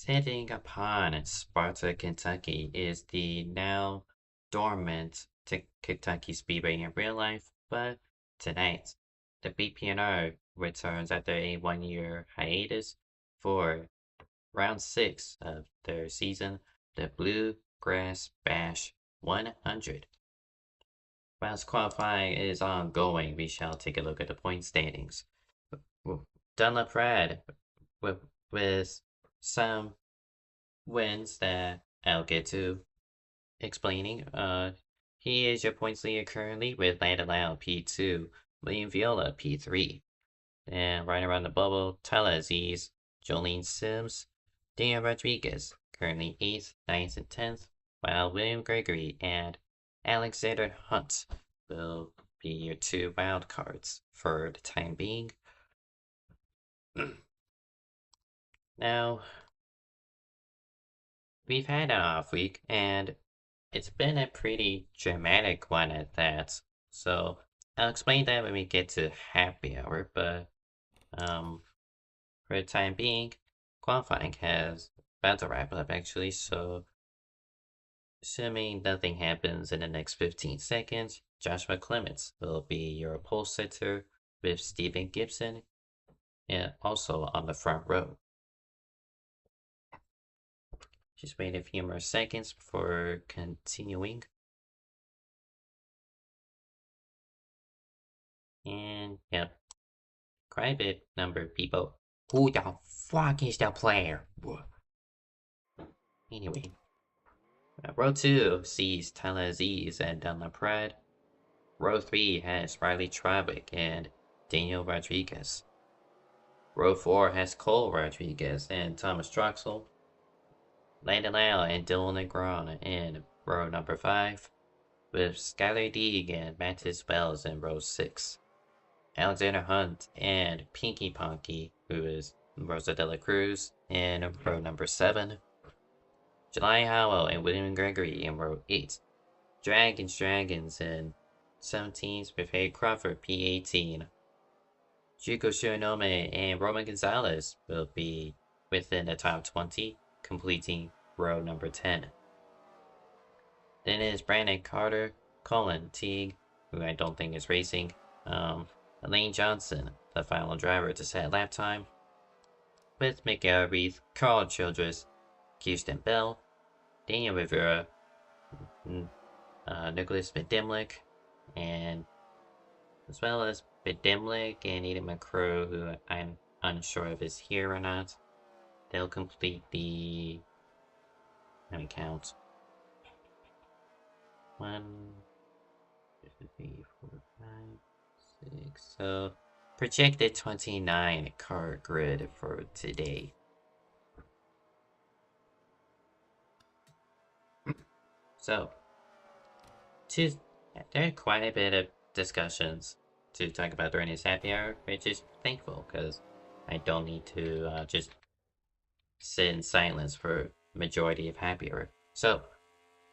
Standing upon Sparta, Kentucky is the now dormant Kentucky Speedway in real life, but tonight, the BPNR returns after a 1 year hiatus for round 6 of their season, the Bluegrass Bash 100. Whilst qualifying is ongoing, we shall take a look at the point standings. Dunlop Rad with some wins that I'll get to explaining. He is your points leader currently with Lyle P2, William Viola P3. And right around the bubble, Tyler Aziz, Jolene Sims, Daniel Rodriguez, currently 8th, 9th, and 10th, while William Gregory and Alexander Hunt will be your 2 wild cards for the time being. Now, we've had an off week, and it's been a pretty dramatic one at that. So I'll explain that when we get to happy hour, but for the time being, qualifying has about to wrap up actually, so assuming nothing happens in the next 15 seconds, Joshua Clements will be your pole sitter with Stephen Gibson, and also on the front row. Just wait a few more seconds before continuing. And yep, quite a bit number of people. Who the fuck is the player? Anyway, row 2 sees Tyler Aziz and Dunlop Pride. Row 3 has Riley Trawick and Daniel Rodriguez. Row 4 has Cole Rodriguez and Thomas Troxel. Landon Lyle and Dylan Negron in row number 5, with Skylar Deeg and Mattis Wells in row 6. Alexander Hunt and Pinky Ponky, who is Rosa de la Cruz, in row number 7. July Howell and William Gregory in row 8. Dragons in 17th with Harry Crawford P18. Juko Shironome and Roman Gonzalez will be within the top 20, completing row number 10. Then it is Brandon Carter, Colin Teague, who I don't think is racing, Elaine Johnson, the final driver to set lap time, with Miguel Reith, Carl Childress, Kirsten Bell, Daniel Rivera, Nicholas Bedimlik, and as well as Bedimlik and Eden McCrow, who I'm unsure if is here or not. They'll complete the, let me count, 1, 2, 3, 4, 5, 6, so projected 29 car grid for today. So, there are quite a bit of discussions to talk about during this happy hour, which is thankful because I don't need to just sit in silence for majority of happy hour. So,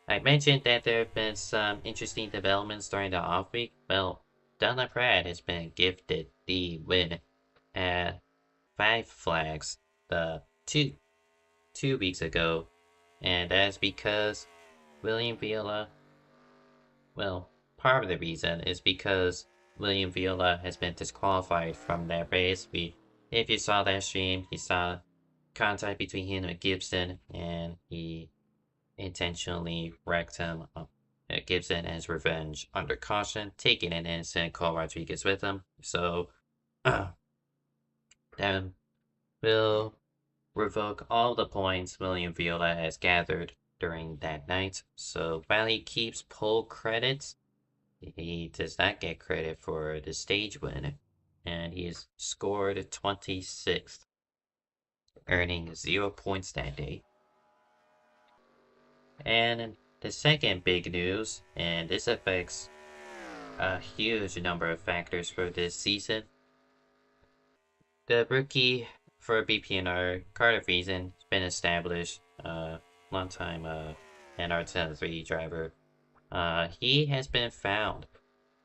I mentioned that there have been some interesting developments during the off week. Well, Donna Pratt has been gifted the win at 5 Flags the two weeks ago, and that's because William Viola, well, part of the reason is because William Viola has been disqualified from that race. If you saw that stream, you saw contact between him and Gibson, and he intentionally wrecked him. Gibson as revenge under caution, taking an innocent Cole Rodriguez with him. So, that will revoke all the points William Viola has gathered during that night. So, while he keeps pole credits, he does not get credit for the stage win, and he is scored 26th, earning 0 points that day. And the second big news, and this affects a huge number of factors for this season. The rookie for BPNR, Carter Friesen, has been established, long time NR2003 driver. He has been found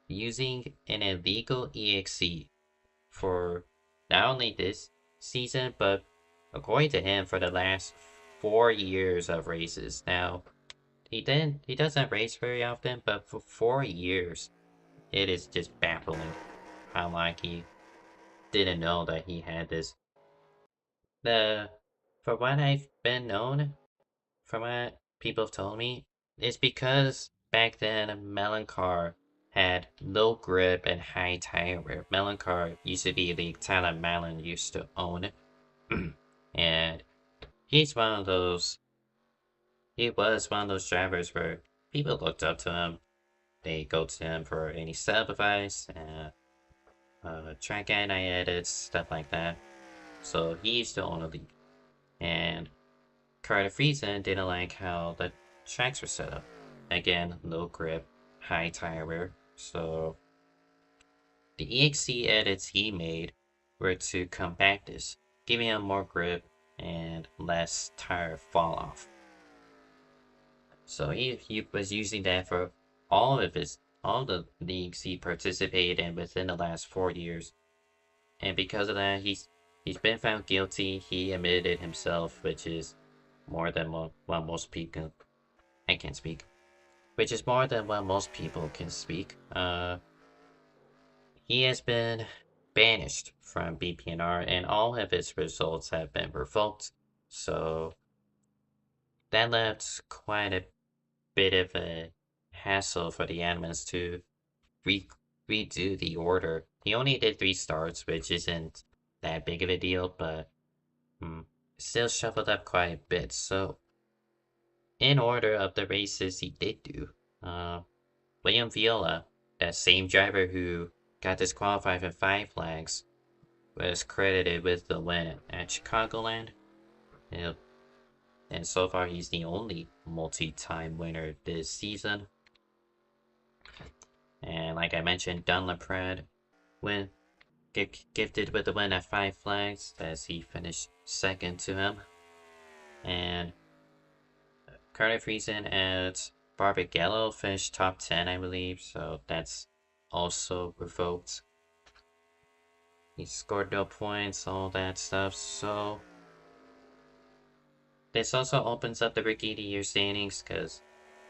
using an illegal EXE for not only this season, but according to him, for the last 4 years of races. Now, he doesn't race very often, but for 4 years, it is just baffling how like he didn't know that he had this. For what I've been known, from what people have told me, it's because back then Melon Car had low grip and high tire wear. Melon Car used to be the Tyler Melon used to own, and he's one of those. He was one of those drivers where people looked up to him. They go to him for any sub advice, track guide I edits, stuff like that. So he used to own a league. And Carter Friesen didn't like how the tracks were set up. Again, low grip, high tire wear. So the EXC edits he made were to combat this, giving him more grip and less tire fall off. So he was using that for all the leagues he participated in within the last 4 years. And because of that, he's been found guilty. He admitted himself, which is more than what most people I can't speak. Which is more than what most people can speak. He has been banished from BPNR, and all of his results have been revoked. So that left quite a bit of a hassle for the admins to redo the order. He only did 3 starts, which isn't that big of a deal, but still shuffled up quite a bit. So, in order of the races he did do, William Viola, that same driver who got disqualified for 5 flags, was credited with the win at Chicagoland. And so far, he's the only multi-time winner this season. And like I mentioned, Dunlap gifted with the win at 5 flags as he finished second to him. And Carter Friesen at Barbagallo finished top 10, I believe, so that's also revoked. He scored no points, all that stuff, so this also opens up the Rookie of the Year standings because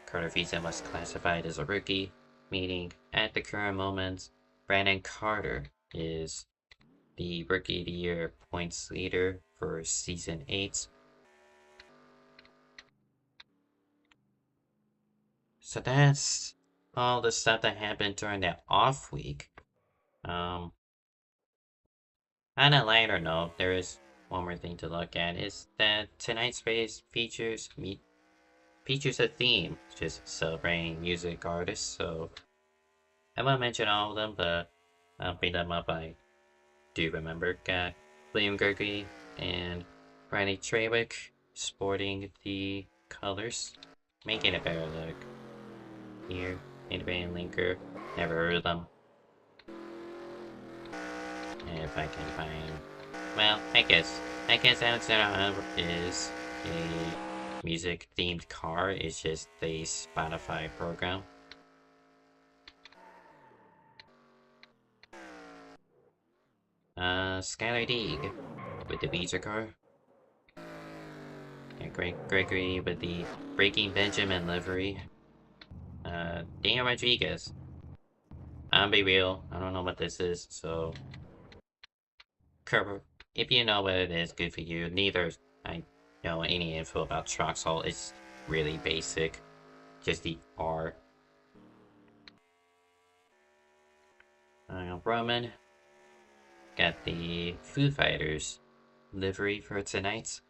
Carter Friesen was classified as a rookie, meaning at the current moment, Brandon Carter is the Rookie of the Year points leader for Season 8. So that's all the stuff that happened during that off week. On a lighter note, there is one more thing to look at, is that tonight's race features a theme, just celebrating music artists, so I won't mention all of them, but I'll bring them up. I do remember. Got William Gregory and Riley Trawick sporting the colors, making a better look. Here, Independent Linker, never heard of them. If I can find, well, I guess Alexander is a music themed car. It's just the Spotify program. Skylar Deeg with the Beezer car. Yeah, Gregory with the Breaking Benjamin livery. Daniel Rodriguez. I'll be real, I don't know what this is, so if you know what it is, good for you. Neither I know any info about Troxel. It's really basic. Just the R. Roman got the Foo Fighters livery for tonight.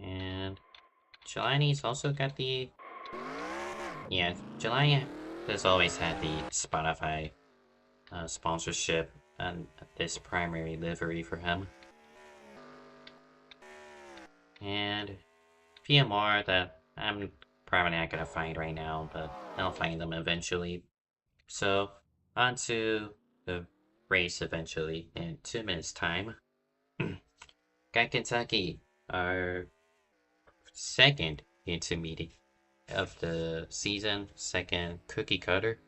And Jelani's also got the... Yeah, Jelani has always had the Spotify sponsorship and this primary livery for him. And a few more that I'm probably not gonna find right now, but I'll find them eventually. So, on to the race eventually in 2 minutes time. Got Kentucky, our second intermediate of the season, second cookie cutter.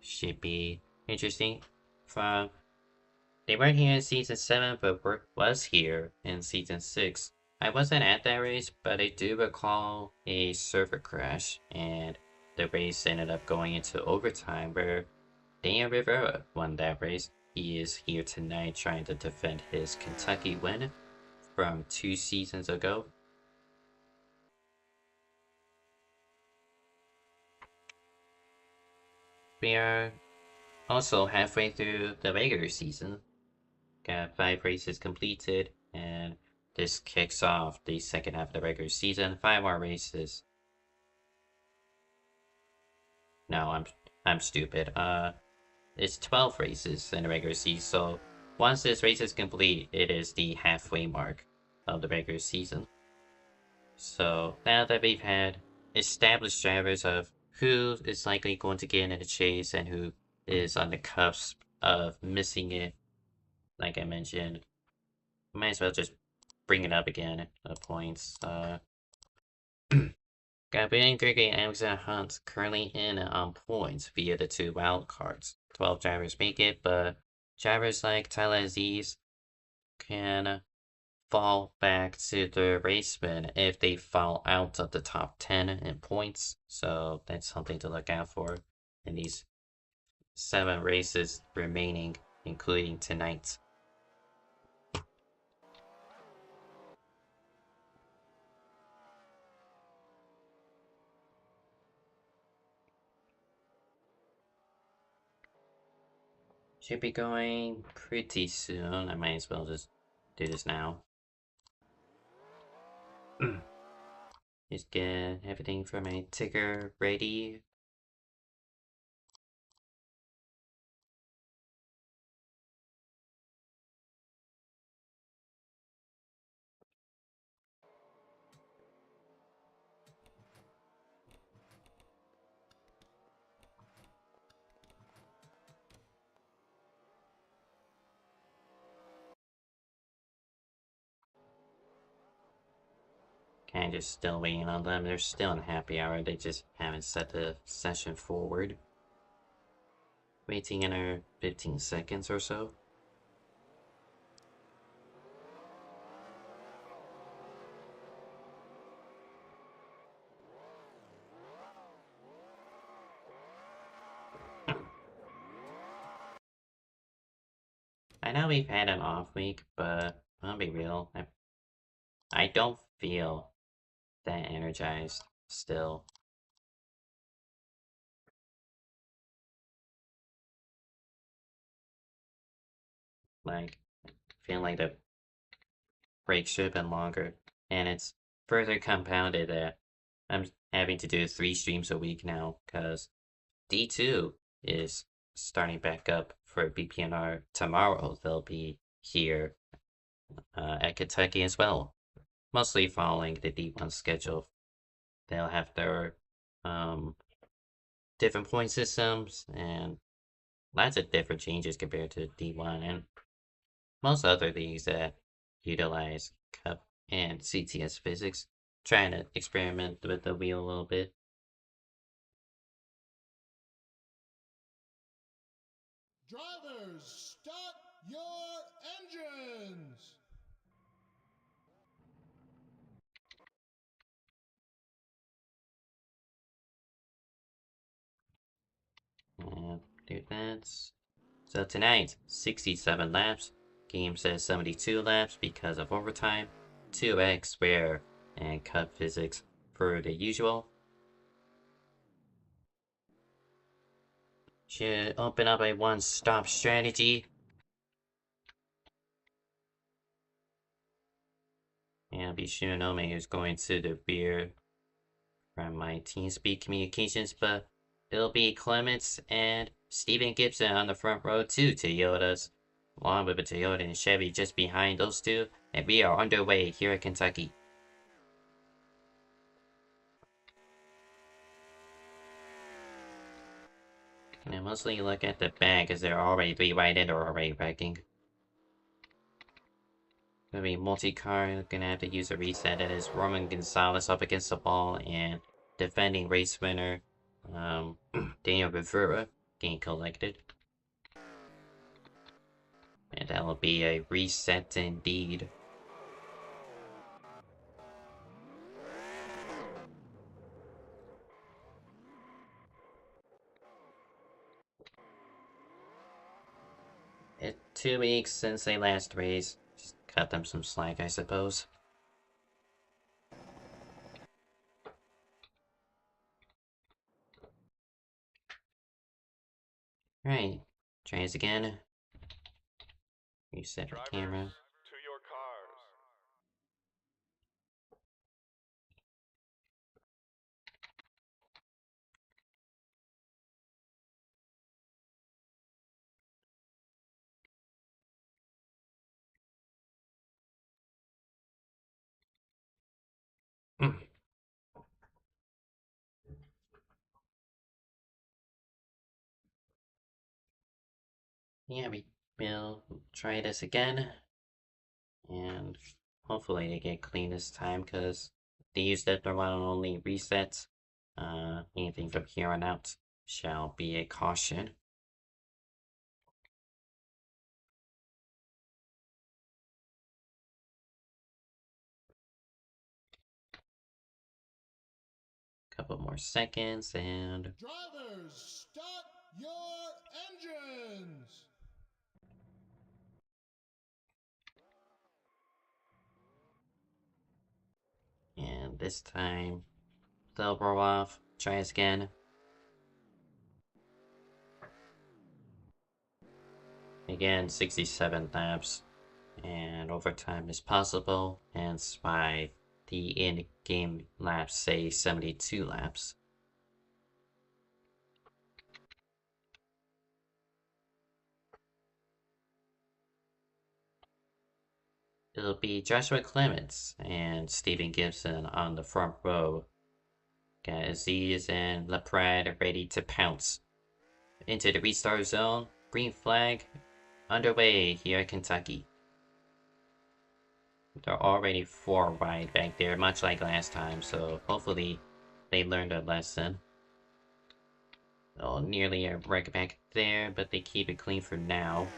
Should be interesting. From They weren't here in season 7, but was here in season 6. I wasn't at that race, but I do recall a server crash, and the race ended up going into overtime where Daniel Rivera won that race. He is here tonight trying to defend his Kentucky win from 2 seasons ago. We are also halfway through the regular season. Got 5 races completed, and this kicks off the second half of the regular season. 5 more races. No, I'm stupid. It's 12 races in the regular season, so once this race is complete, it is the halfway mark of the regular season. So now that we've had established drivers of who is likely going to get in the chase and who is on the cusp of missing it, like I mentioned, might as well just bring it up again. The points. Gabriel Gregory and Alexander Hunt currently in on points via the 2 wild cards. 12 drivers make it, but drivers like Tyler Aziz can fall back to the race win if they fall out of the top 10 in points. So that's something to look out for in these 7 races remaining, including tonight. Should be going pretty soon. I might as well just do this now. Just get everything for my ticker ready. Kind of still waiting on them. They're still in happy hour. They just haven't set the session forward. Waiting another 15 seconds or so. I know we've had an off week, but I'll be real. I don't feel that energized still. Like, feeling like the break should have been longer. And it's further compounded that I'm having to do 3 streams a week now, because D2 is starting back up for BPNR tomorrow. They'll be here at Kentucky as well, mostly following the D1 schedule. They'll have their different point systems and lots of different changes compared to D1 and most other leagues that utilize Cup and CTS physics, trying to experiment with the wheel a little bit. Drivers, start your engines! And do that. So tonight, 67 laps. Game says 72 laps because of overtime. 2x wear and Cup physics for the usual. Should open up a one-stop strategy. And be sure Nome who's going to the rear from my TeamSpeak communications, but it'll be Clements and Steven Gibson on the front row, 2 Toyotas, along with a Toyota and Chevy just behind those 2, and we are underway here at Kentucky. And mostly look at the back as they're already 3 wide and are already wrecking. Gonna be multi-car, gonna have to use a reset. That is Roman Gonzalez up against the ball and defending race winner Daniel Rivera getting collected. And that'll be a reset indeed. It's 2 weeks since they last raced. Just cut them some slack, I suppose. Right. Try this again. Reset the camera. To your cars. Yeah, we'll try this again. And hopefully they get clean this time, because they use that one only resets. Anything from here on out shall be a caution. Couple more seconds and Drivers, start your engines. this time they'll roll off. Try this again. Again, 67 laps, and overtime is possible, hence why the in-game laps say 72 laps. It'll be Joshua Clements and Stephen Gibson on the front row. Got Aziz and LaPrade ready to pounce. Into the restart zone, green flag underway here at Kentucky. They're already 4 wide back there, much like last time, so hopefully they learned a lesson. Oh, nearly a wreck back there, but they keep it clean for now.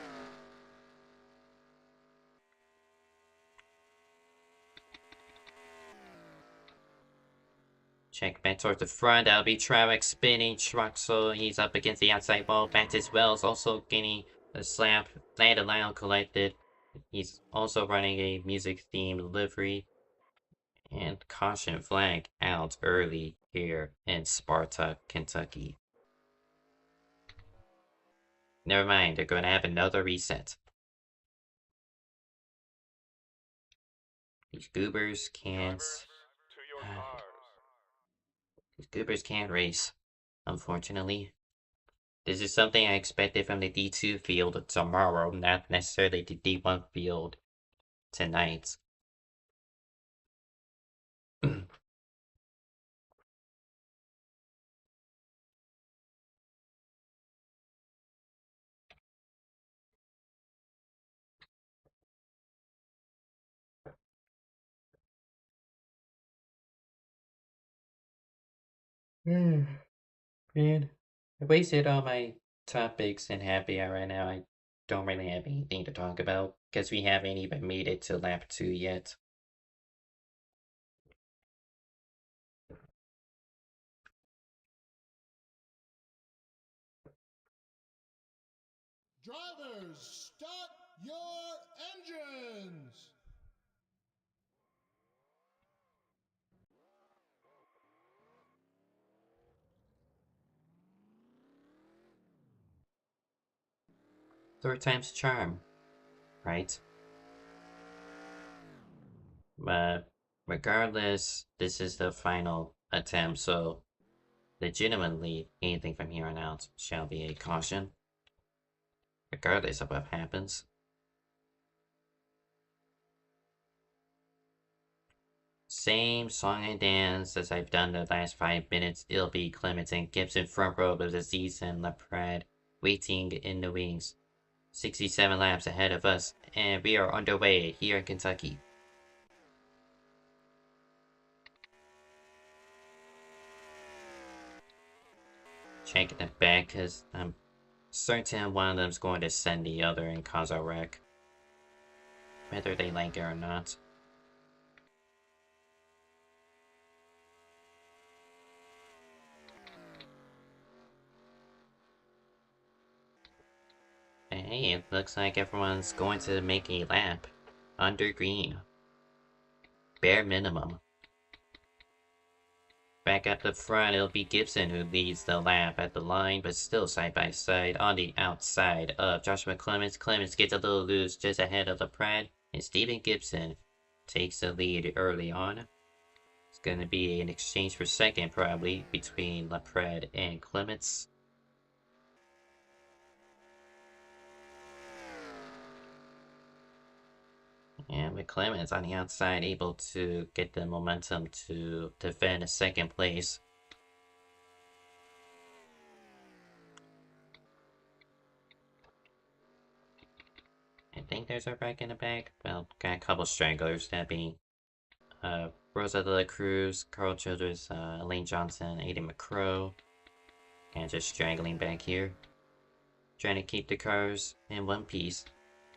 Check back towards the front. That'll be Travick spinning truck, so he's up against the outside wall. Back as well is also getting a slap. Land and Lyle collected. He's also running a music themed livery. And caution flag out early here in Sparta, Kentucky. Never mind, they're going to have another reset. These goobers can't. These goobers can't race, unfortunately. This is something I expected from the D2 field tomorrow, not necessarily the D1 field tonight. Man, I wasted all my topics in happy hour right now. I don't really have anything to talk about, because we haven't even made it to lap 2 yet. Drivers, start your engines. Third time's a charm, right? But regardless, this is the final attempt, so legitimately, anything from here on out shall be a caution, regardless of what happens. Same song and dance as I've done the last 5 minutes. It'll be Clements and Gibson front row with Aziz and LaPrade waiting in the wings. 67 laps ahead of us, and we are underway here in Kentucky. Checking the back, because I'm certain one of them's going to send the other and cause a wreck. whether they like it or not. Hey, it looks like everyone's going to make a lap. Under green. Bare minimum. Back at the front, it'll be Gibson who leads the lap at the line, but still side by side on the outside of Joshua Clements. Clements gets a little loose just ahead of LaPrade, and Stephen Gibson takes the lead early on. It's going to be an exchange for second, probably, between LaPrade and Clements. And with Clements on the outside, able to get the momentum to defend second place. I think there's a wreck in the back. Well, got a couple stragglers, that being Rosa de la Cruz, Carl Childress, Elaine Johnson, Aiden McCrow. And just straggling back here. Trying to keep the cars in one piece.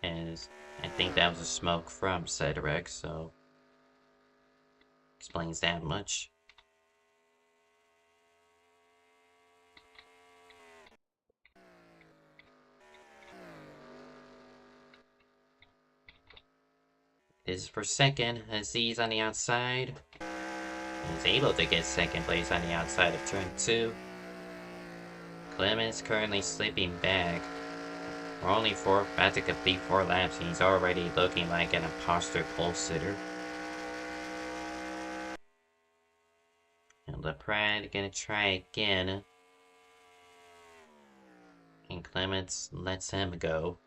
As I think that was a smoke from said wreck, so explains that much. This is for second. Aziz on the outside. He's able to get second place on the outside of turn 2. Clemens currently slipping back. We're only about to complete 4 laps, and he's already looking like an imposter pole sitter. And LaPrade gonna try again. And Clemens lets him go.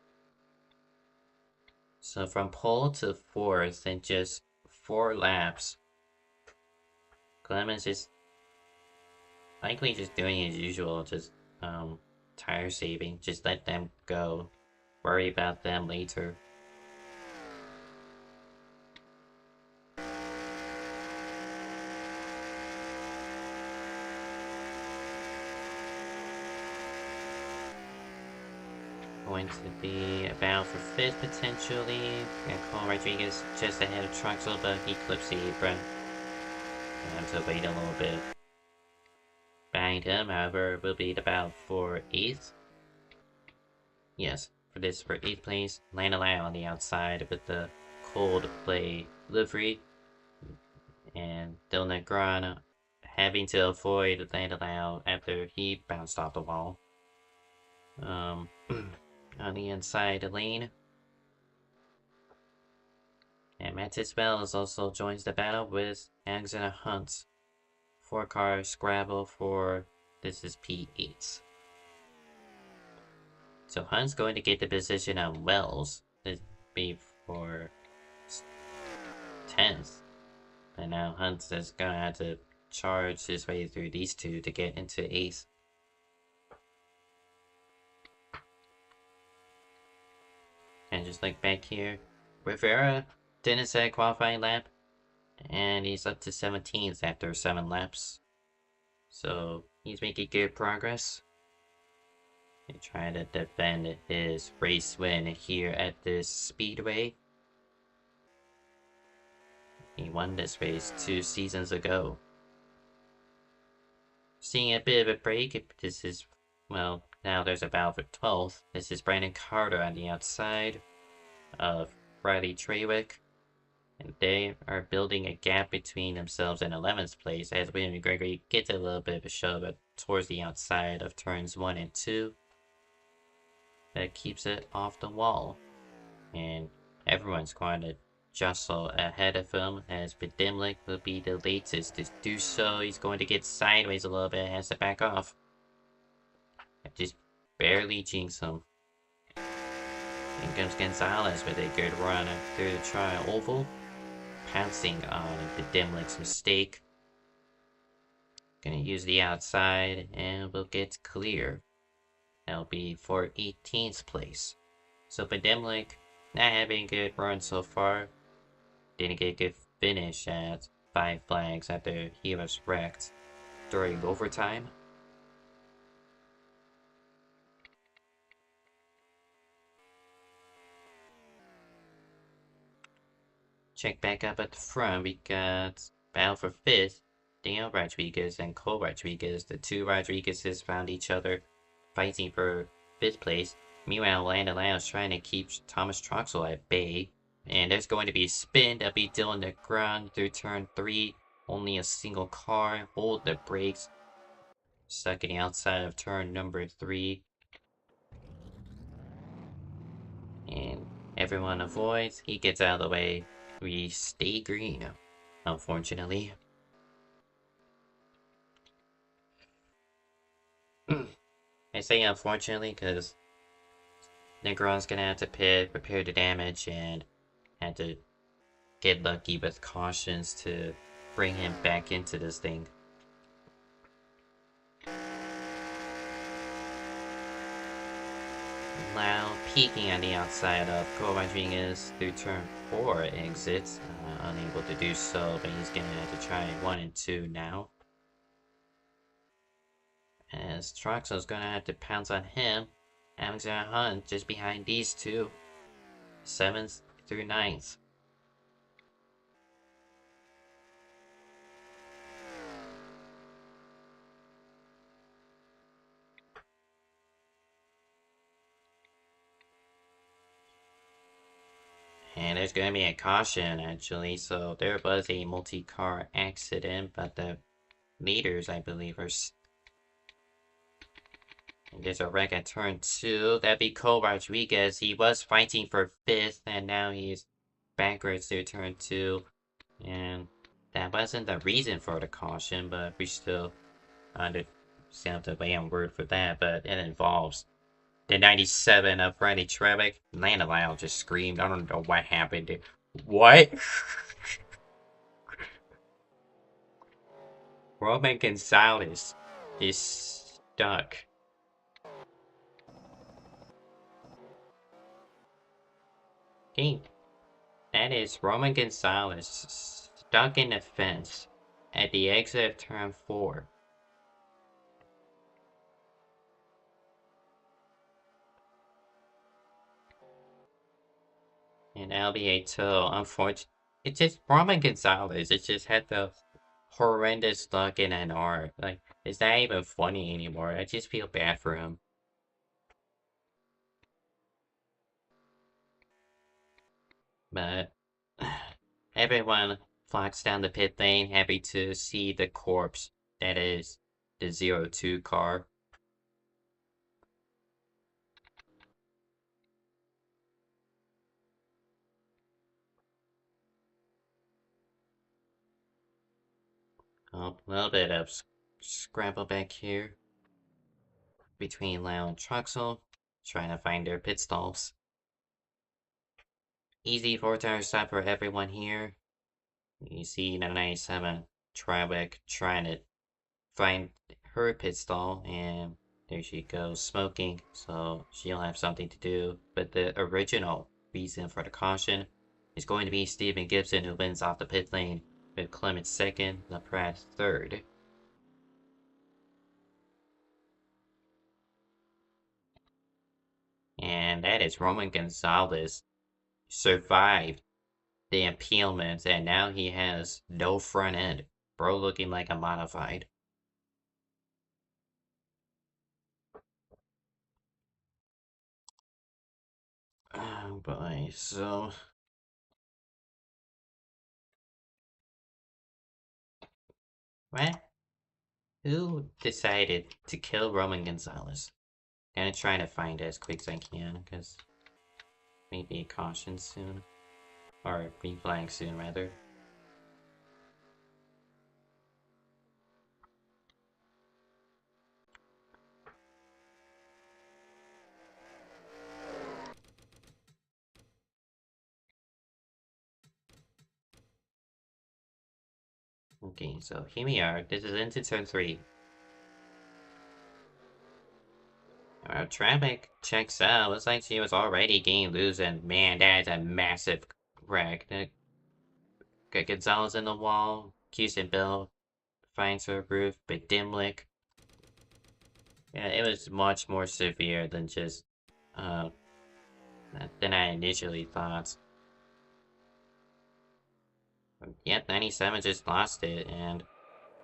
So from pole to 4th in just 4 laps, Clemens is likely just doing his usual, just tire saving. Just let them go. Worry about them later. Going to be about for 5th potentially. Cole Rodriguez just ahead of Truxel, but he clips the apron. And to wait a little bit. Behind him, however, will be about for 8th. Yes, for 8th place. Lyle on the outside with the Coldplay livery. And Dylan Negron having to avoid Lyle after he bounced off the wall. On the inside lane. And Mattis Wells also joins the battle with Alexander Hunt. 4-car scrabble for this is P8. So Hunt's going to get the position on Wells. This be for 10th. And now Hunt is gonna have to charge his way through these two to get into 8th. And just like back here, Rivera didn't set a qualifying lap, and he's up to 17th after 7 laps. So he's making good progress. And trying to defend his race win here at this speedway. He won this race 2 seasons ago. Seeing a bit of a break, this is, well, now there's a battle for 12th. This is Brandon Carter on the outside of Riley Trawick. And they are building a gap between themselves and 11th place as William Gregory gets a little bit of a shove towards the outside of turns 1 and 2. That keeps it off the wall. And everyone's going to jostle ahead of him as Bedimlik will be the latest to do so. He's going to get sideways a little bit, has to back off. Just barely jinx him. In comes Gonzalez with a good run through the tri-oval. Pouncing on Bedimlik's mistake. Gonna use the outside and we'll get clear. That'll be for 18th place. So Bedimlik not having a good run so far. Didn't get a good finish at 5 flags after he was wrecked during overtime. check back up at the front. We got battle for 5th. Daniel Rodriguez and Cole Rodriguez. The two Rodriguezes found each other fighting for 5th place. Meanwhile, Landon Lyle is trying to keep Thomas Troxel at bay. And there's going to be a spin. That'll be Dylan the ground through turn 3. Only a single car. Hold the brakes. Stuck in the outside of turn number 3. And everyone avoids. He gets out of the way. We stay green, unfortunately. I say unfortunately because Negron's gonna have to pit, repair the damage, and had to get lucky with cautions to bring him back into this thing. Lyle peeking on the outside of Cole Rodriguez through turn 4 exits. Unable to do so, but he's gonna have to try 1 and 2 now. As Troxel's gonna have to pounce on him. Having to hunt just behind these two. 7th through 9th. And there's going to be a caution, actually. So there was a multi-car accident, but the leaders, I believe, are... And there's a wreck at turn 2. That'd be Cole Rodriguez. He was fighting for 5th, and now he's backwards through turn 2. And that wasn't the reason for the caution, but we still understand the way on word for that. But it involves the 97 of Riley Trevick. Lana Lyle just screamed. I don't know what happened. What? Roman Gonzalez is stuck. Okay. That is Roman Gonzalez stuck in the fence at the exit of turn 4. And that'll be a tow. Unfortunately, it's just Roman Gonzalez. It just had the horrendous luck in NR. Like, is that even funny anymore? I just feel bad for him. But everyone flocks down the pit lane, happy to see the corpse that is the 02 car. A little bit of scramble back here between Lyle and Troxel, trying to find their pit stalls. Easy 4-tire stop for everyone here. You see the 97 Tribeck trying to find her pit stall, and there she goes smoking, so she'll have something to do. But the original reason for the caution is going to be Steven Gibson, who wins off the pit lane, with Clement 2nd, LaPrat 3rd. And that is Roman Gonzalez survived the impalement, and now he has no front end. Bro looking like a modified. Oh boy, so... What? Who decided to kill Roman Gonzalez? Gonna try to find it as quick as I can, because maybe a caution soon. Or green flag soon, rather. Okay, so here we are. This is into turn 3. Traffic checks out. Looks like she was already getting loose, and man, that is a massive wreck. Got Gonzalez in the wall. Houston Bill finds her roof, but Dimlick. Yeah, it was much more severe than just, than I initially thought. Yep, 97 just lost it, and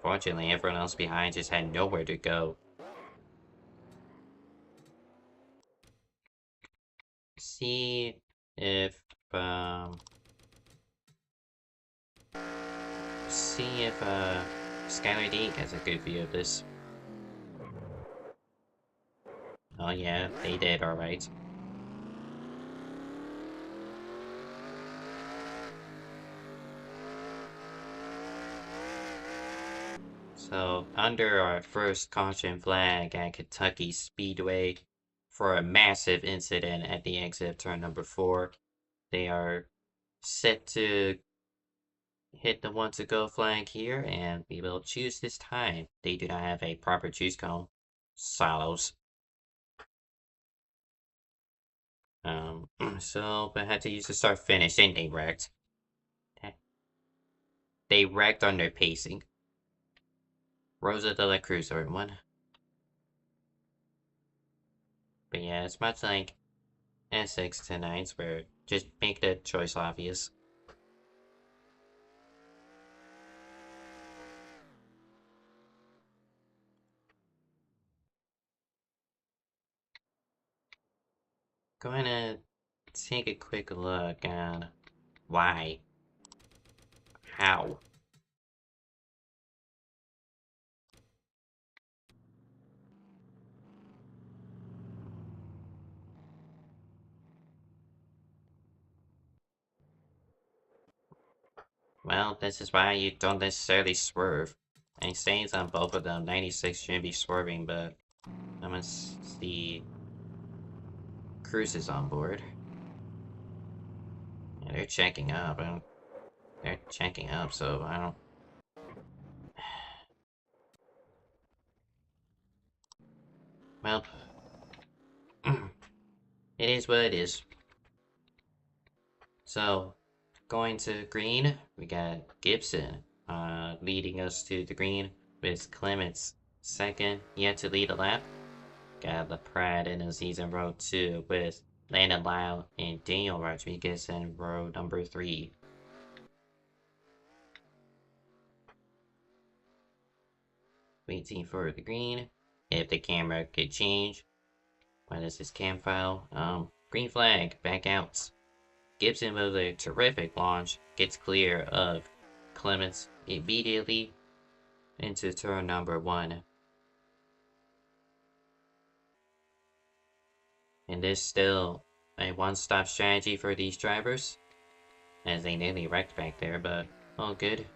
fortunately everyone else behind just had nowhere to go. See if, see if, Skylar D has a good view of this. Oh yeah, they did alright. So, under our first caution flag at Kentucky Speedway for a massive incident at the exit of turn number 4, they are set to hit the one to go flag here, and we will choose this time. They do not have a proper choose cone. Silos. So I had to use the start finish, and they wrecked. They wrecked on their pacing. Rosa de la Cruz, everyone. But yeah, it's much like S6 tonight, where just make the choice obvious. Going to take a quick look at why, how. Well, this is why you don't necessarily swerve. And saying on both of them, 96 shouldn't be swerving, but I'm gonna see Cruz is on board. Yeah, they're checking up. They're checking up, so I don't. Well, it is what it is. So, going to green, we got Gibson leading us to the green with Clements second, yet to lead a lap. Got LaPrade in Aziz in row 2 with Landon Lyle and Daniel Rodriguez in row number 3. Waiting for the green. If the camera could change. What is this cam file? Green flag, back out. Gibson with a terrific launch gets clear of Clements immediately into turn number 1. And this still a one-stop strategy for these drivers, as they nearly wrecked back there, but all good.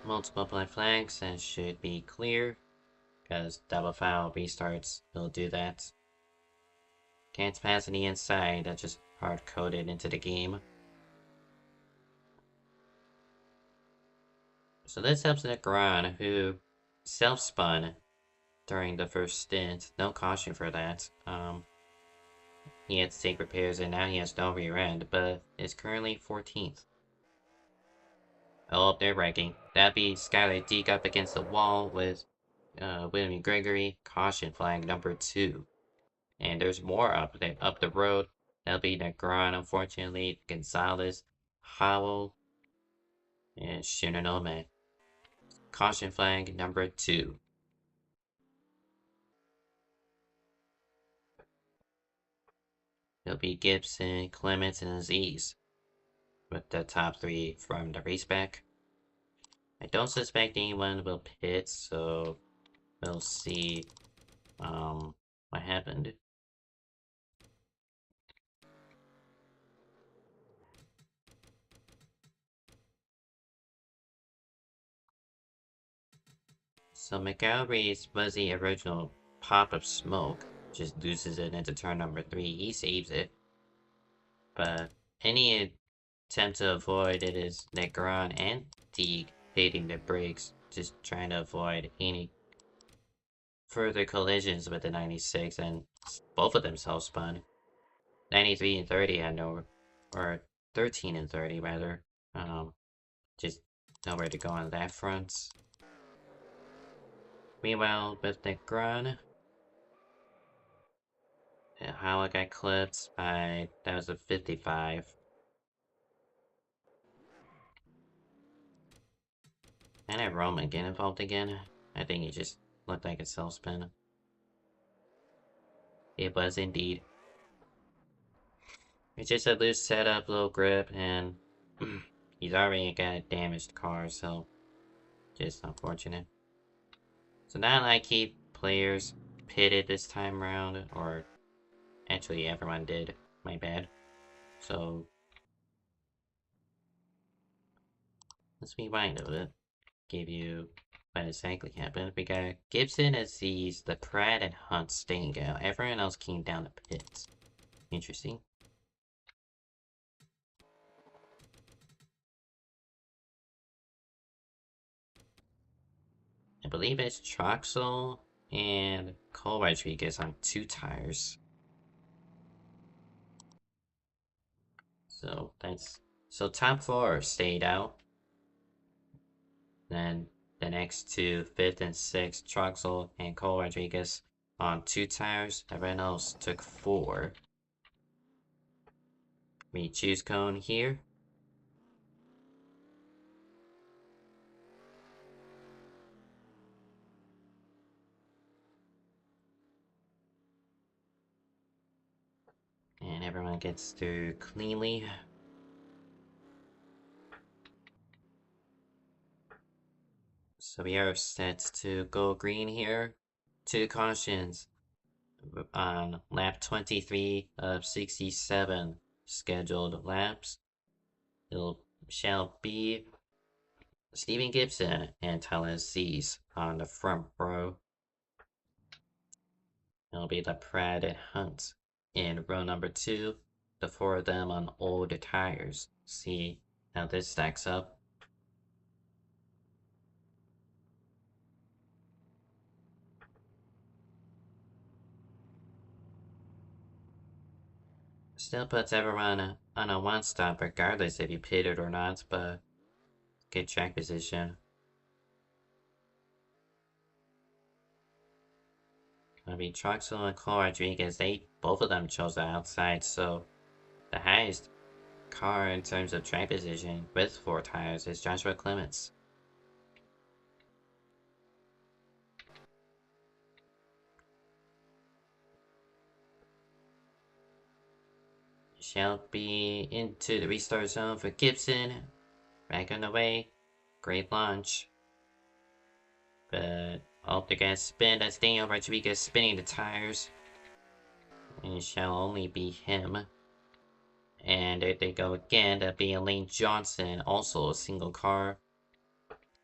Multiple black flags, that should be clear, because double foul restarts will do that. Can't pass on the inside, that's just hard-coded into the game. So this helps Necron, who self-spun during the first stint. No caution for that. He had to take repairs and now he has no rear end, but is currently 14th. Oh, they're wrecking. That'd be Skylar Deke up against the wall with William Gregory. Caution flag number 2. And there's more up the road. That'll be Negron, unfortunately. Gonzalez, Howell, and Shinonome. Caution flag number 2. It'll be Gibson, Clements, and Aziz with the top 3 from the raceback. I don't suspect anyone will pit, so we'll see what happened. So McGalry's was the original pop of smoke, just loses it into turn number 3. He saves it. But any attempt to avoid it is Negron and Teague hitting the brakes, just trying to avoid any further collisions with the 96, and both of them self-spun. 93 and 30 had no, or 13 and 30 rather, just nowhere to go on that front. Meanwhile, with Negron, How I got clipped by, that was a 55. And I Roman get involved again. I think he just looked like a self spin. It was indeed. It's just a loose setup, low grip, and he's already got a damaged car, so just unfortunate. So now I keep players pitted this time around, or actually everyone did, my bad. So let's rewind a bit. Give you what exactly happened. We got Gibson, Aziz, the Pratt, and Hunt staying out. Everyone else came down the pits. Interesting. I believe it's Troxel and Cole Rodriguez on 2 tires. So top 4 stayed out. Then the next 2, 5th and 6th, Troxel and Cole Rodriguez on 2 tires. Everyone else took 4. We choose cone here. And everyone gets through cleanly. So we are set to go green here. 2 cautions on lap 23 of 67 scheduled laps. It shall be Steven Gibson and Tyler Z's on the front row. It'll be the Pratt and Hunt in row number 2. The 4 of them on old tires. See how this stacks up. Still puts everyone on a 1 stop regardless if you pitted or not, but good track position. I mean, Troxel and Cole Rodriguez, both of them chose the outside, so the highest car in terms of track position with 4 tires is Joshua Clements. Shall be into the restart zone for Gibson. Back on the way. Great launch. But they're gonna spin. That's Daniel Rodriguez spinning the tires. And it shall only be him. And there they go again. That'll be Elaine Johnson, also a single car.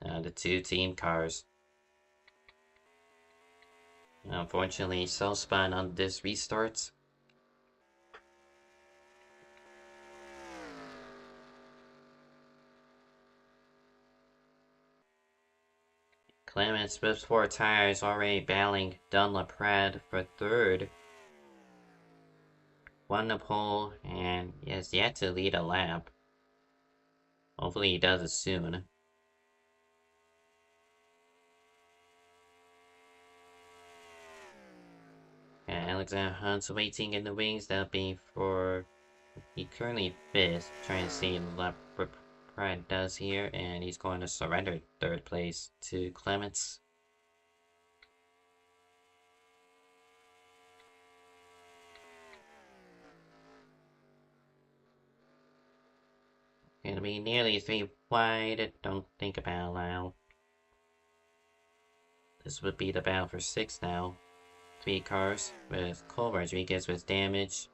The 2 team cars. Unfortunately, self-spun on this restart. Clements with 4 tires already battling Dunlop Pratt for 3rd. Won the pole and has yet to lead a lap. Hopefully he does it soon. And Alexander Hunt's waiting in the wings. That'll be for... He currently 5th. Trying to see what Pratt does here. And he's going to surrender 3rd place to Clements. Gonna be nearly 3 wide. Don't think about it, Lyle. This would be the battle for 6 now. 3 cars with Cole Rodriguez with damage.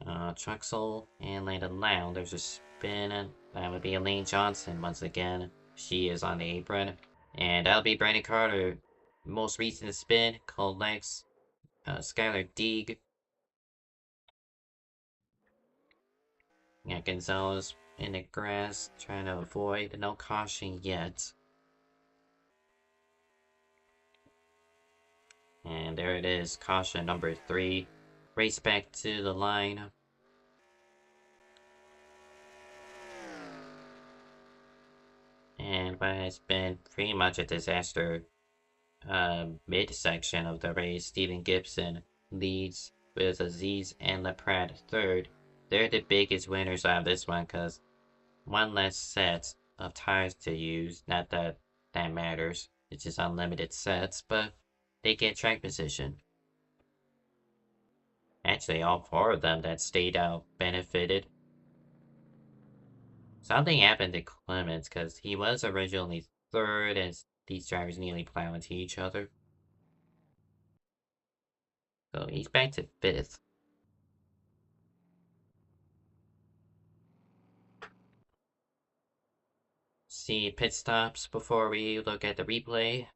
Truxel and Landon Lyle. There's a spin. That would be Elaine Johnson once again. She is on the apron. And that'll be Brandon Carter. Most recent spin. Cole Lex. Skylar Deeg. Yeah, Gonzalez in the grass. Trying to avoid. No caution yet. And there it is. Caution number 3. Race back to the line. And what has been pretty much a disaster midsection of the race, Steven Gibson leads with Aziz and LaPrade third. They're the biggest winners out of this one because one less set of tires to use. Not that that matters. It's just unlimited sets, but they get track position. Actually, all four of them that stayed out benefited. Something happened to Clements because he was originally third as these drivers nearly plow into each other. So he's back to fifth. See pit stops before we look at the replay.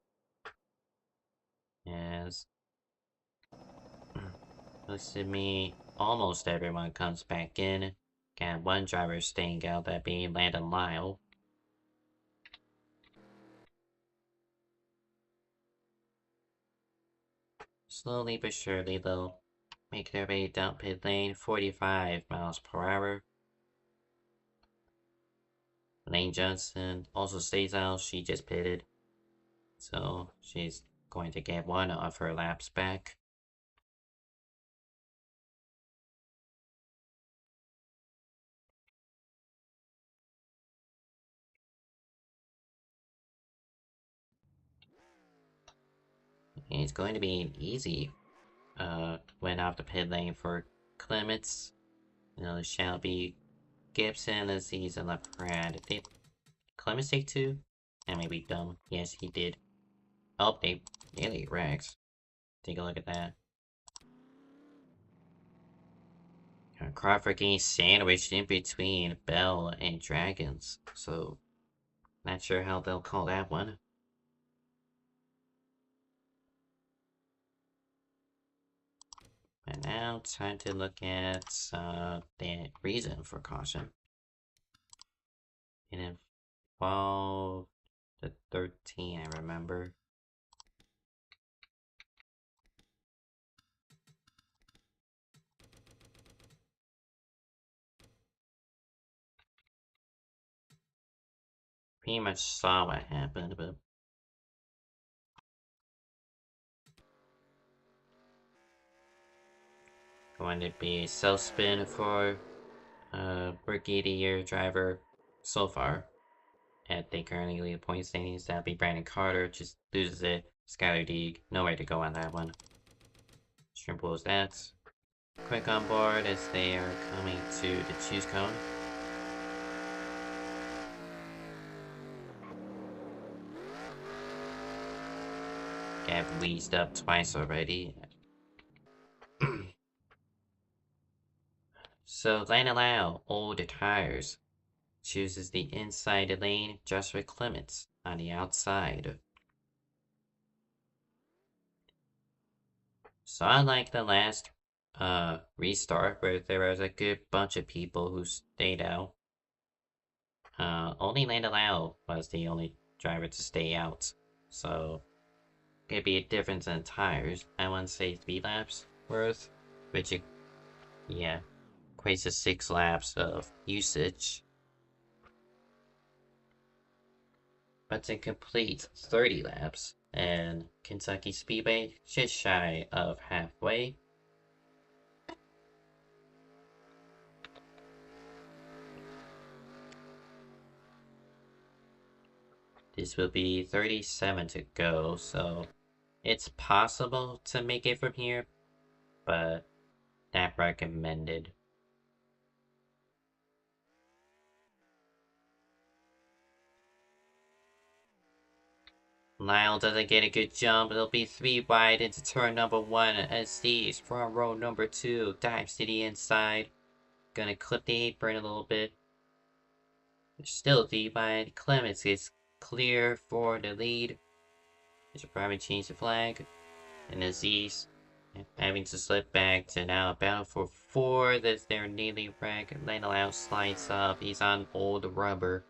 As looks to me, almost everyone comes back in. Got one driver staying out, that being Landon Lyle. Slowly but surely, though, make their way down pit lane, 45 miles per hour. Lane Johnson also stays out, she just pitted. So she's going to get one of her laps back. It's going to be an easy win off the pit lane for Clements. Shelby, Gibson, Aziz, and LaPrade. Did Clements take two? That may be dumb. Yes, he did. Oh, they nearly wrecked. Take a look at that. Crawford getting sandwiched in between Bell and Dragons. So, not sure how they'll call that one. And now, time to look at the reason for caution. It involved the 13, I remember. Pretty much saw what happened, but going to be self-spin for Rookie of the Year driver so far. At the currently lead point standings, that'd be Brandon Carter, just loses it. Skylar Deeg, nowhere to go on that one. Simple as that. Quick on board as they are coming to the choose cone. Got wheezed up twice already. So Lana Lau, old tires, chooses the inside lane, Joshua Clements on the outside. So unlike the last restart where there was a good bunch of people who stayed out, only Lana Lau was the only driver to stay out. So could be a difference in tires. I want to say 3 laps worth, which yeah, equates to 6 laps of usage. But to complete 30 laps, and Kentucky Speedway just shy of halfway. This will be 37 to go, so it's possible to make it from here, but not recommended. Lyle doesn't get a good jump. It'll be 3 wide into turn number 1 as these from row number 2 dives to the inside. Gonna clip the apron a little bit. Still 3 wide. Clements is clear for the lead. They should probably change the flag. And Aziz having to slip back to now a battle for 4. That's their nearly wreck. Lyle slides up. He's on old rubber.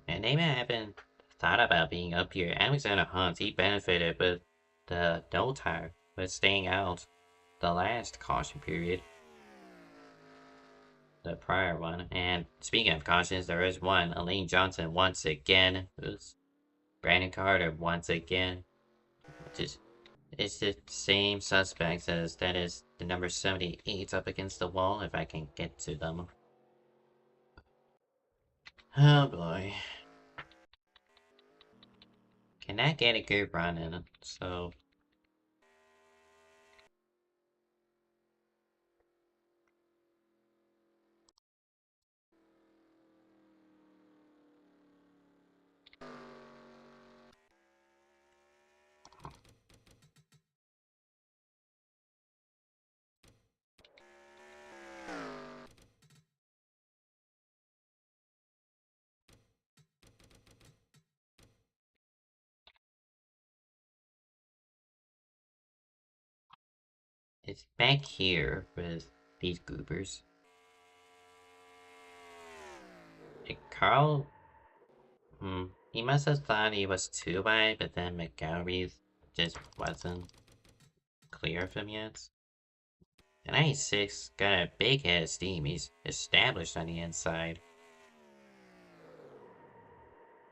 And they haven't thought about being up here. Alexander Hunt, he benefited with the no tire, with staying out the last caution period. the prior one. And speaking of cautions, there is one. Elaine Johnson once again. Oops. Brandon Carter once again. Just it's the same suspects as that is the number 78 up against the wall if I can get to them. Oh boy. Can I get a good run in? So it's back here with these goobers. Carl, he must have thought he was too wide, but then McGarry just wasn't clear of him yet. And 96 got a big head of steam. He's established on the inside.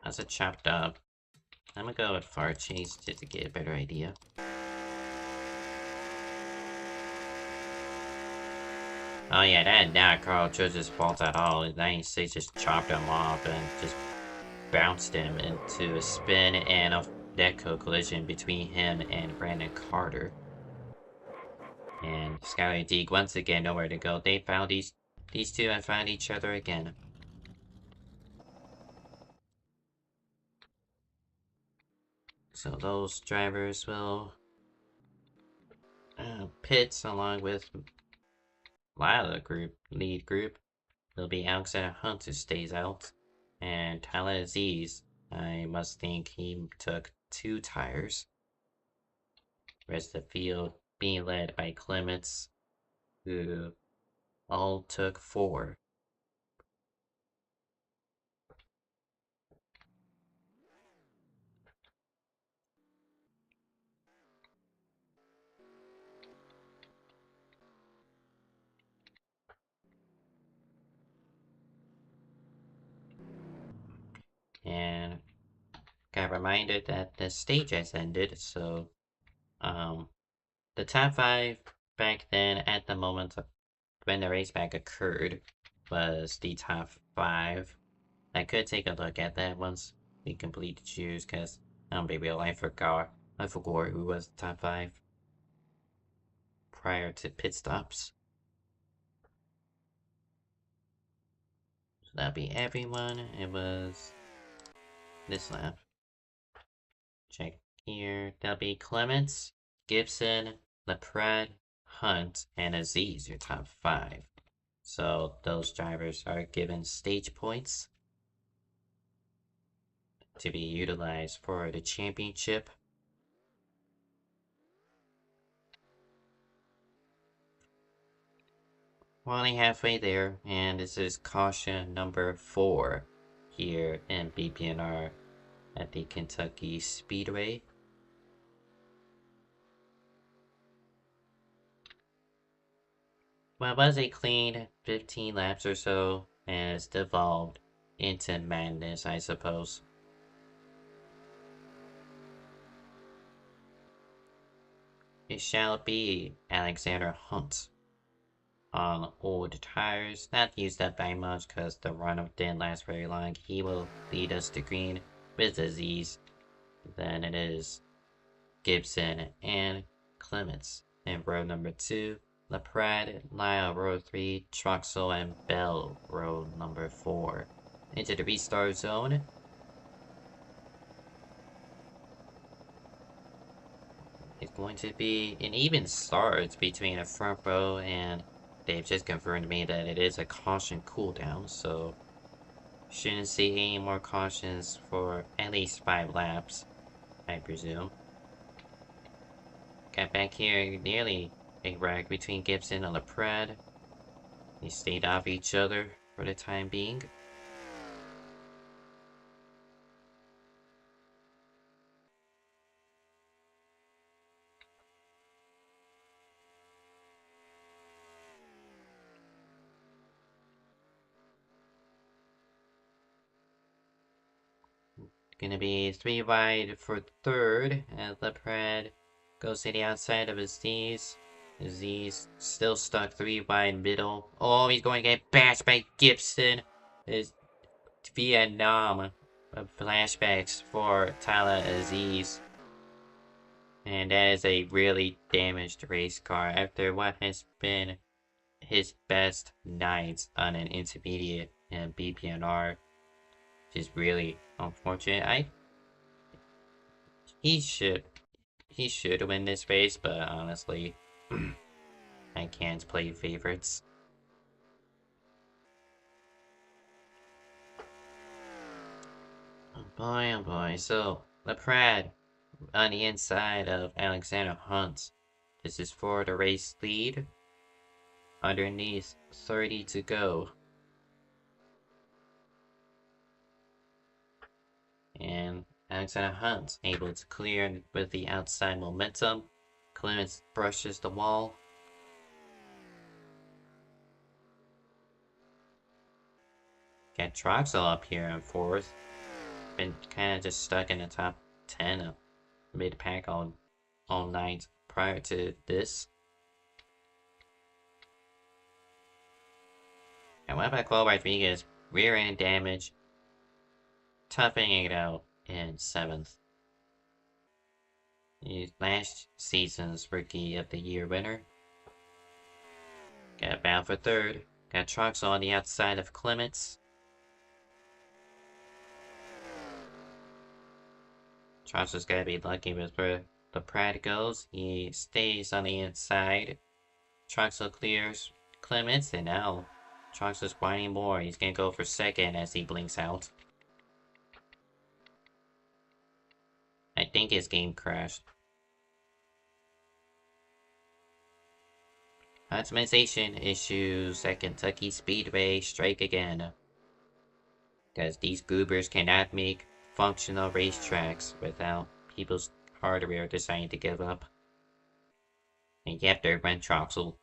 How's it chopped up? I'm gonna go with far chase just to get a better idea. Oh yeah, that not Carl Judge's fault at all. 96 just chopped him off and just bounced him into a spin and a deco collision between him and Brandon Carter. And Skylar Deeg once again nowhere to go. They found these two and found each other again. So those drivers will pit along with Lyle lead group. Will be Alexander Hunt who stays out. And Tyler Aziz, I must think he took 2 tires. Rest of the field being led by Clements, who all took 4. And got reminded that the stage has ended, so the top 5 back then at the moment when the race back occurred was the top 5. I could take a look at that once we complete the choose, because baby, I forgot who was the top 5 prior to pit stops. So that'll be everyone. It was this lap. Check here. That'll be Clements, Gibson, LaPrade, Hunt, and Aziz, your top 5. So those drivers are given stage points to be utilized for the championship. We're only halfway there, and this is caution number 4 here in BPNR at the Kentucky Speedway. Well, it was a clean 15 laps or so, and it's devolved into madness, I suppose. It shall be Alexander Hunt on old tires, not used up by much because the run didn't last very long. He will lead us to green with Aziz. Then it is Gibson and Clements in row number 2. LaPrade, Lyle row 3, Troxel and Bell row number 4. Into the restart zone. It's going to be an even start between the front row, and they've just confirmed to me that it is a caution cooldown, so shouldn't see any more cautions for at least 5 laps, I presume. Got back here nearly a wreck between Gibson and LaPrade. They stayed off each other for the time being. Gonna be 3 wide for third, and Leopard goes to the outside of his Z's. His Z's still stuck 3 wide middle. Oh, he's going to get bashed by Gibson. His Vietnam flashbacks for Tyler Aziz. And that is a really damaged race car after what has been his best nights on an intermediate and BPNR. Which is really unfortunate. He should win this race, but honestly, I can't play favorites. Oh boy. So, LePrad on the inside of Alexander Hunt. This is for the race lead. Underneath 30 to go. And Alexander Hunt able to clear with the outside momentum. Clements brushes the wall. Got Troxel up here in fourth. Been kind of just stuck in the top 10 of mid-pack all night prior to this. And what about Cole Rodriguez? Rear end damage. Toughing it out in 7th. He's last season's Rookie of the Year winner. Got bound for 3rd. Got Troxel on the outside of Clements. Troxel's gotta be lucky with where the Prad goes. He stays on the inside. Troxel clears Clements, and now Troxel's whining more. He's gonna go for 2nd as he blinks out. I think his game crashed. Optimization issues at Kentucky Speedway strike again. Because these goobers cannot make functional racetracks without people's hardware deciding to give up. And yep, there went Troxel.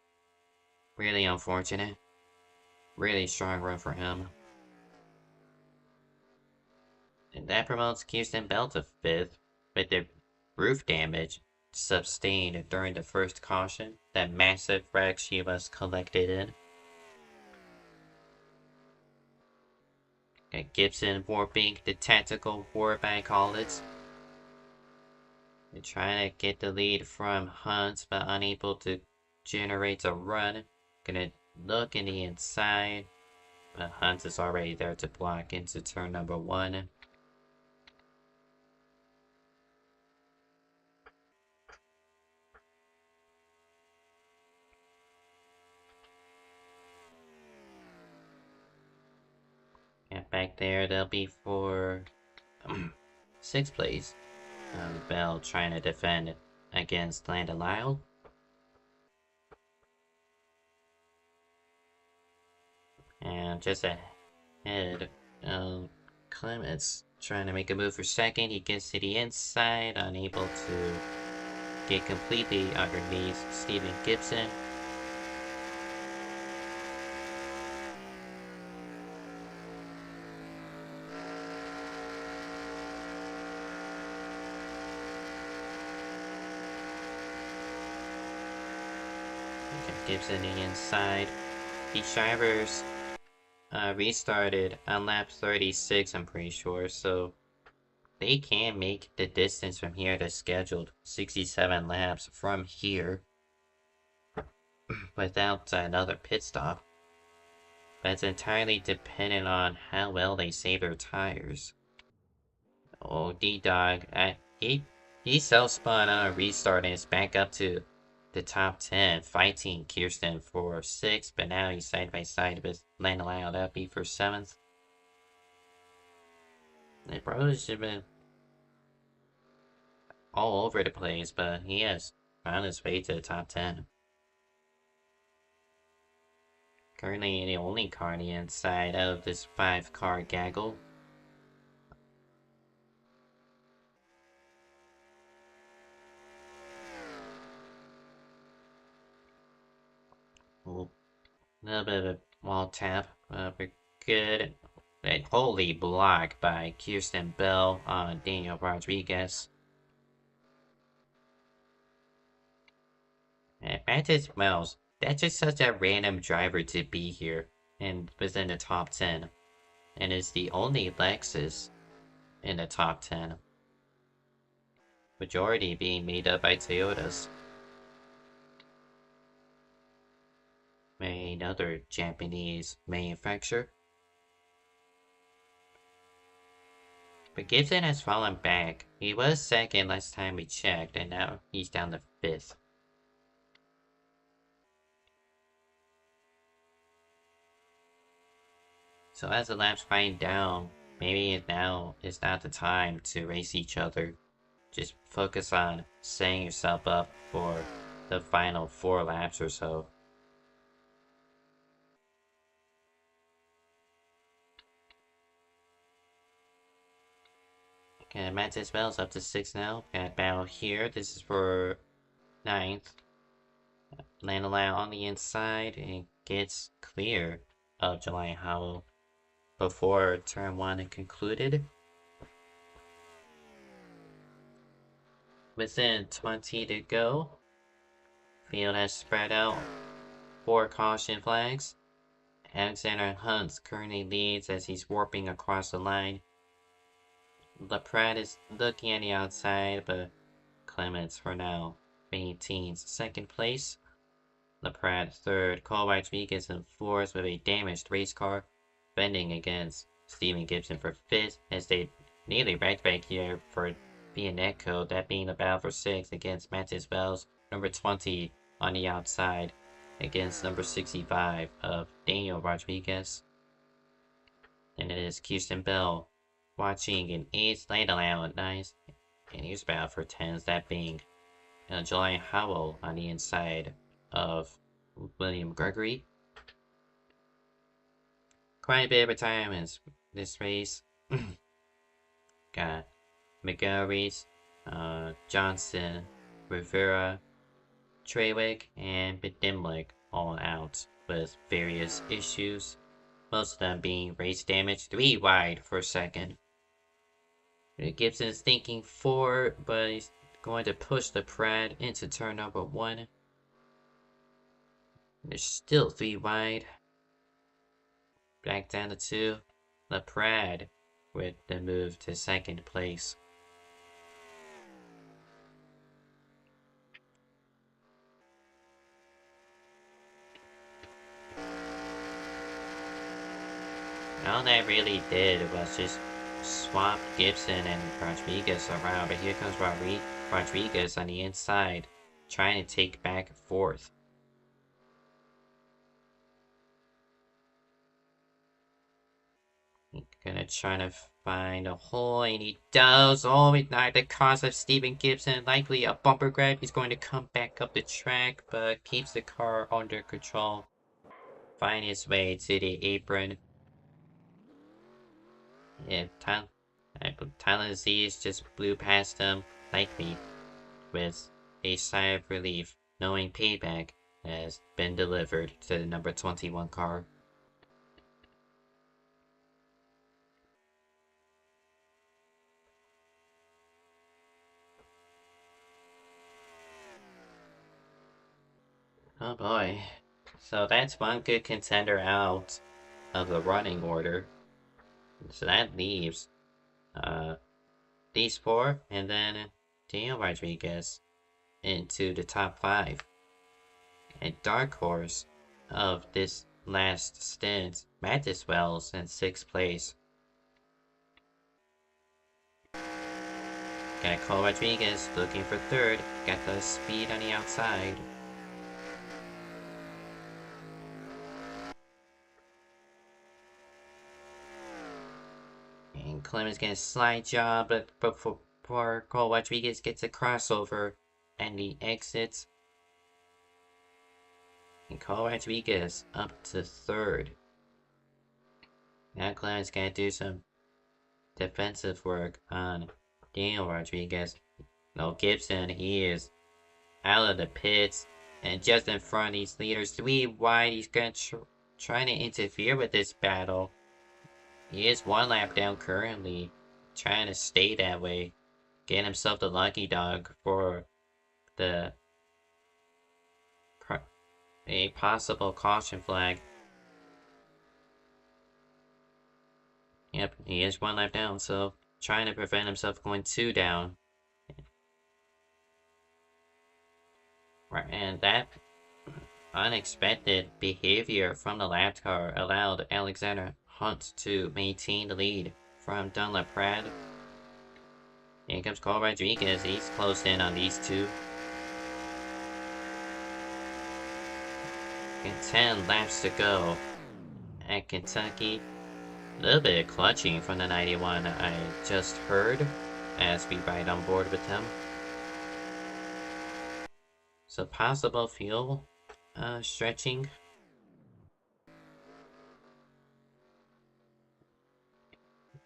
Really unfortunate. Really strong run for him. And that promotes Kirsten Bell to 5th, with the roof damage sustained during the first caution, that massive wreck she was collected in. Got Gibson warping the tactical warp, I call it. They're trying to get the lead from Hunt, but unable to generate a run. Gonna look in the inside, but Hunt is already there to block into turn number 1. And back there, they'll be for 6th place. Bell trying to defend against Lyle. And just ahead, Clements trying to make a move for 2nd. He gets to the inside, unable to get completely underneath Stephen Gibson. Gibson the inside. The drivers restarted on lap 36, I'm pretty sure, so they can make the distance from here to scheduled 67 laps from here without another pit stop. But it's entirely dependent on how well they save their tires. Oh, D-Dog, he self-spun on a restart and is back up to the top 10, fighting Kirsten for 6th, but now he's side by side with Lyle. That'll be for 7th. They probably should have been all over the place, but he has found his way to the top 10. Currently the only car on the inside of this 5-car gaggle. A little bit of a wall tap, we're good. A holy block by Kirsten Bell on Daniel Rodriguez. And Mantis Wells, that's just such a random driver to be here and within the top 10. And is the only Lexus in the top 10. Majority being made up by Toyotas. Another Japanese manufacturer. But Gibson has fallen back. He was second last time we checked, and now he's down to 5th. So as the laps wind down, maybe now is not the time to race each other. Just focus on setting yourself up for the final 4 laps or so. Okay, Mantis Bell's up to 6 now. Got battle here. This is for 9th. Lyle on the inside and gets clear of July Howell before turn 1 concluded. Within 20 to go. Field has spread out 4 caution flags. Alexander Hunt currently leads as he's warping across the line. LaPrade is looking at the outside, but Clements for now maintains 2nd place. LaPrade 3rd, Cole Rodriguez in 4th with a damaged race car, bending against Stephen Gibson for 5th as they nearly right back here for BPNR, that being the battle for 6th against Mantis Wells, number 20 on the outside against number 65 of Daniel Rodriguez. And it is Kirsten Bell watching an 8th, Lyle at 9th, and here's battle for 10th, that being July Howell on the inside of William Gregory. Quite a bit of retirements this race. Got McGarry's, Johnson, Rivera, Treywick, and Bedimlik all out with various issues, most of them being race damage. 3 wide for 2nd. Gibson's thinking 4, but he's going to push LaPrade into turn number 1. There's still 3 wide. Back down to 2. LaPrade with the move to 2nd place. All that really did was just swap Gibson and Rodriguez around, but here comes Rodriguez on the inside, trying to take back 4th. Gonna try to find a hole, and he does. Oh, at the cost of Stephen Gibson, likely a bumper grab. He's going to come back up the track, but keeps the car under control. Find his way to the apron. Yeah, Tyler Z's just blew past him, likely with a sigh of relief, knowing payback has been delivered to the number 21 car. Oh boy. So that's one good contender out of the running order. So that leaves these 4, and then Daniel Rodriguez into the top 5. And dark horse of this last stint, Mantis Wells in 6th place. Got Cole Rodriguez looking for 3rd. Got the speed on the outside. And Clemens gonna slide job, but before Cole Rodriguez gets a crossover and he exits. And Cole Rodriguez up to 3rd. Now Clemens gonna do some defensive work on Daniel Rodriguez. No, Gibson, he is out of the pits and just in front of these leaders. 3 wide, he's gonna try to interfere with this battle. He is 1 lap down currently, trying to stay that way, get himself the lucky dog for the a possible caution flag. Yep, he is 1 lap down, so trying to prevent himself going 2 down. Right, and that unexpected behavior from the lap car allowed Alexander Hunt to maintain the lead from Dunlap Pratt. Here comes Cole Rodriguez. He's closed in on these two. And 10 laps to go at Kentucky. A little bit of clutching from the 91 I just heard as we ride on board with him. So possible fuel stretching.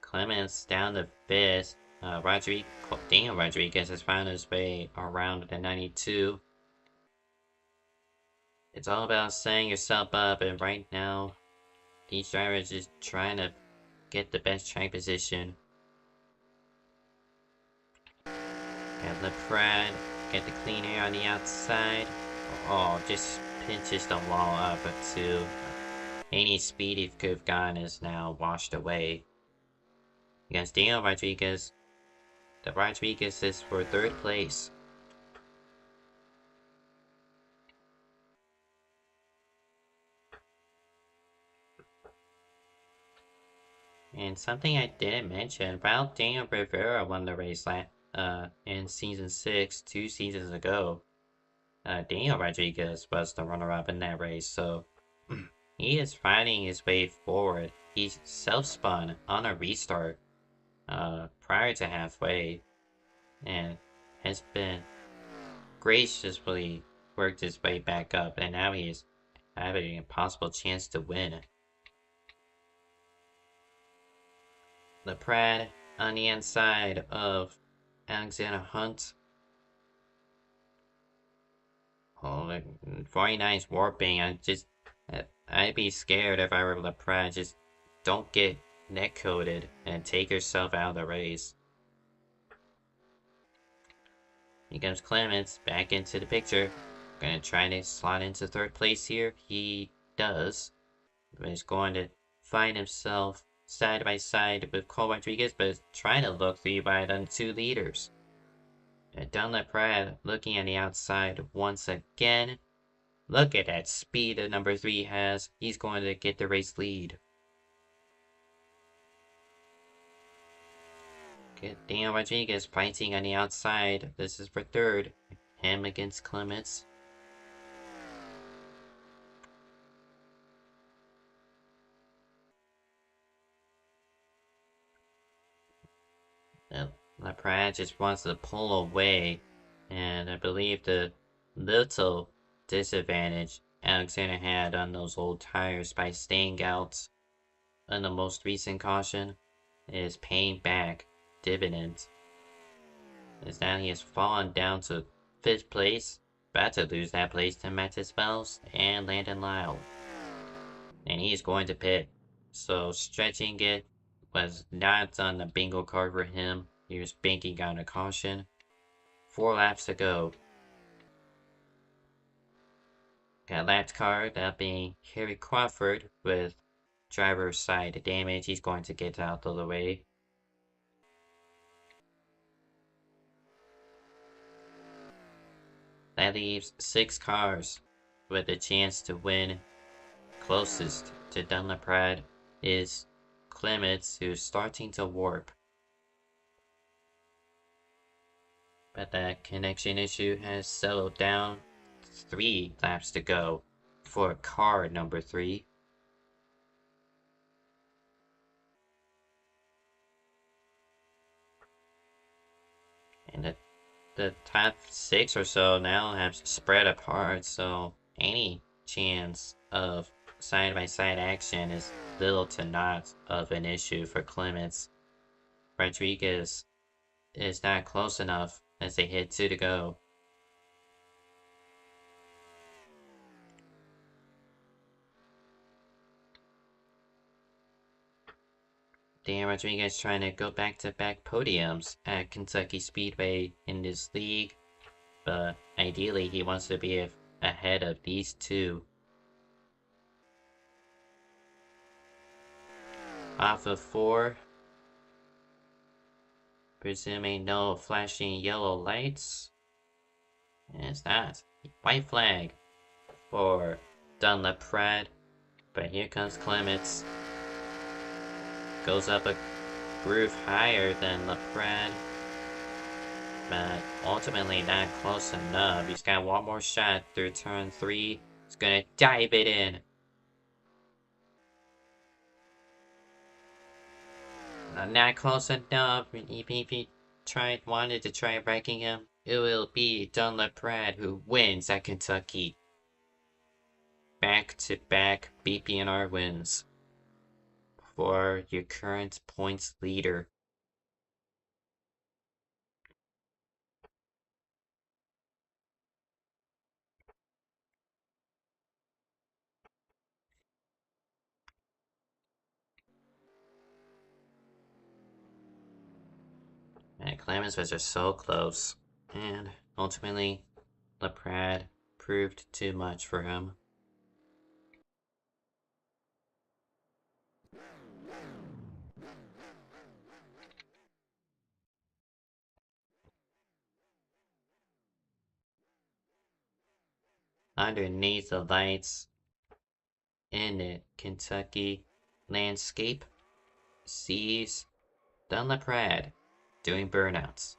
Clements down to 5th. Daniel Rodriguez has found his way around the 92. It's all about setting yourself up, and right now, these drivers just trying to get the best track position. Got LePrad, get the clean air on the outside. Oh, just pinches the wall up to any speed he could have gone is now washed away. Against Daniel Rodriguez, the Rodriguez is for 3rd place. And something I didn't mention, while Daniel Rivera won the race in Season 6 2 seasons ago, Daniel Rodriguez was the runner-up in that race, so he is fighting his way forward. He's self-spun on a restart prior to halfway, and has been graciously worked his way back up, and now he is having a possible chance to win. LePrad on the inside of Alexander Hunt. Oh, 49's warping. I'd be scared if I were LePrad. Just don't get net coded and take yourself out of the race. Here comes Clements back into the picture. Gonna try to slot into 3rd place here. He does. But he's going to find himself side by side with Cole Rodriguez, but trying to look 3 by the 2 leaders. And Dunlap Pratt looking on the outside once again. Look at that speed that number 3 has. He's going to get the race lead. Get Daniel Rodriguez fighting on the outside. This is for 3rd. Him against Clements. LePrad just wants to pull away, and I believe the little disadvantage Alexander had on those old tires by staying out in the most recent caution is paying back dividends. As now he has fallen down to 5th place, about to lose that place to Mattis Bells and Landon Lyle. And he is going to pit, so stretching it was not on the bingo card for him. He was banking on a caution. 4 laps to go. Got lap card, that being Harry Crawford with driver's side damage. He's going to get out of the way. That leaves 6 cars with a chance to win. Closest to Dunlap Pratt is Clements, who's starting to warp. But that connection issue has settled down. 3 laps to go for car number 3. And the top 6 or so now have spread apart, so any chance of side-by-side action is little to not of an issue for Clements. Rodriguez is not close enough as they hit 2 to go. Dan Rodriguez trying to go back-to-back podiums at Kentucky Speedway in this league, but ideally he wants to be ahead of these two. Off of 4, presuming no flashing yellow lights. And it's not. White flag for Dunlap Pratt, but here comes Clements. Goes up a groove higher than LaPrade, but ultimately not close enough. He's got one more shot through turn 3. He's gonna dive it in. Not close enough. Even if he wanted to try wrecking him, it will be Dunlap Pratt who wins at Kentucky. Back-to-back BPNR wins for your current points leader. And Clemens was just so close. And ultimately, LaPrade proved too much for him. Underneath the lights in the Kentucky landscape sees LaPrade doing burnouts.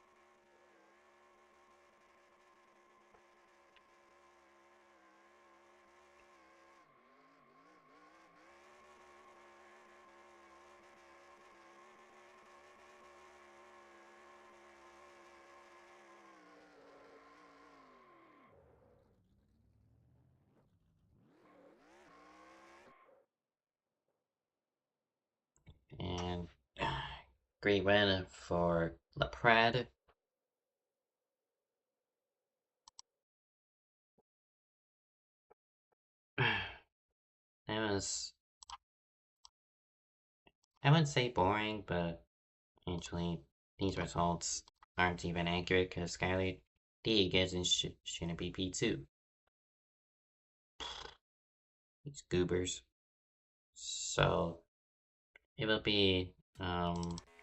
And great win for LaPrade. It was, I wouldn't say boring, but actually these results aren't even accurate because Skylar D shouldn't be P2. These goobers. So it will be, I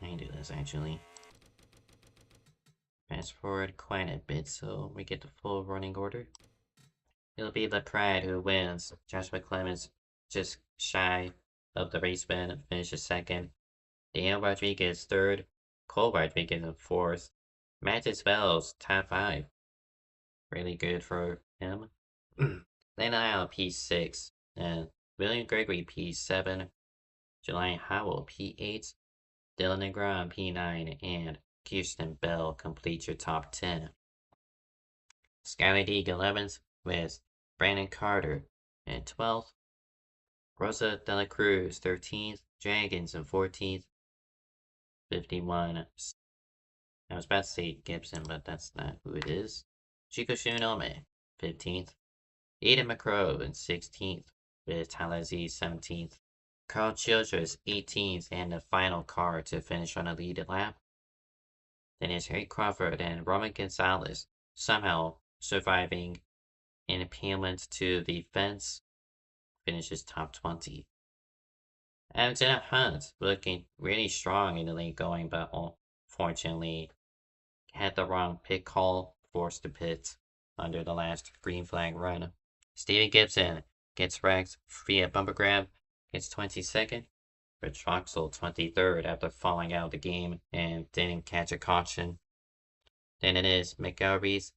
can do this actually. Fast forward quite a bit so we get the full running order. It'll be LaPrade who wins. Joshua Clemens just shy of the race win, finishes second. Daniel Rodriguez third. Cole Rodriguez in fourth. Mattis Wells top 5. Really good for him. Lyle P6. And William Gregory P7. Julian Howell P8. Dylan Negron P9. And Kirsten Bell complete your top 10. Skylar Deeg 11th with Brandon Carter in 12th. Rosa De La Cruz 13th. Dragons in 14th. 51. I was about to say Gibson, but that's not who it is. Chico Shinome 15th. Eden McCrow in 16th with Tyler Z 17th. Carl Childress 18th and the final car to finish on a lead lap. Then it's Harry Crawford and Roman Gonzalez somehow surviving an impalement to the fence, finishes top 20. Alexander Hunt looking really strong in the late going, but unfortunately had the wrong pit call, forced to pit under the last green flag run. Steven Gibson gets wrecked via bumper grab, gets 22nd. Rich Troxel 23rd after falling out of the game and didn't catch a caution. Then it is McGarry's,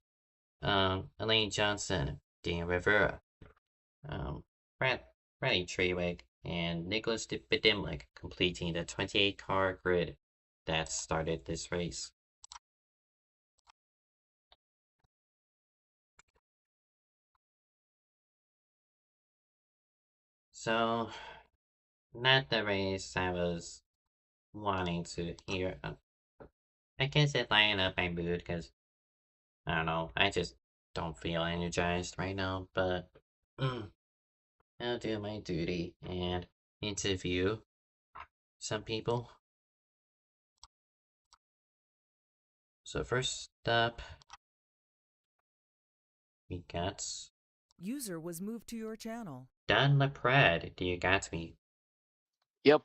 Elaine Johnson, Dean Rivera, Bradley Trewick, and Nicholas Bedimlik completing the 28-car grid that started this race. So, not the race I was wanting to hear. I guess it lightened up my mood because, I don't know, I just don't feel energized right now, but I'll do my duty and interview some people. So first up, we got User was moved to your channel. Dan LaPrade. Do you got me? Yep.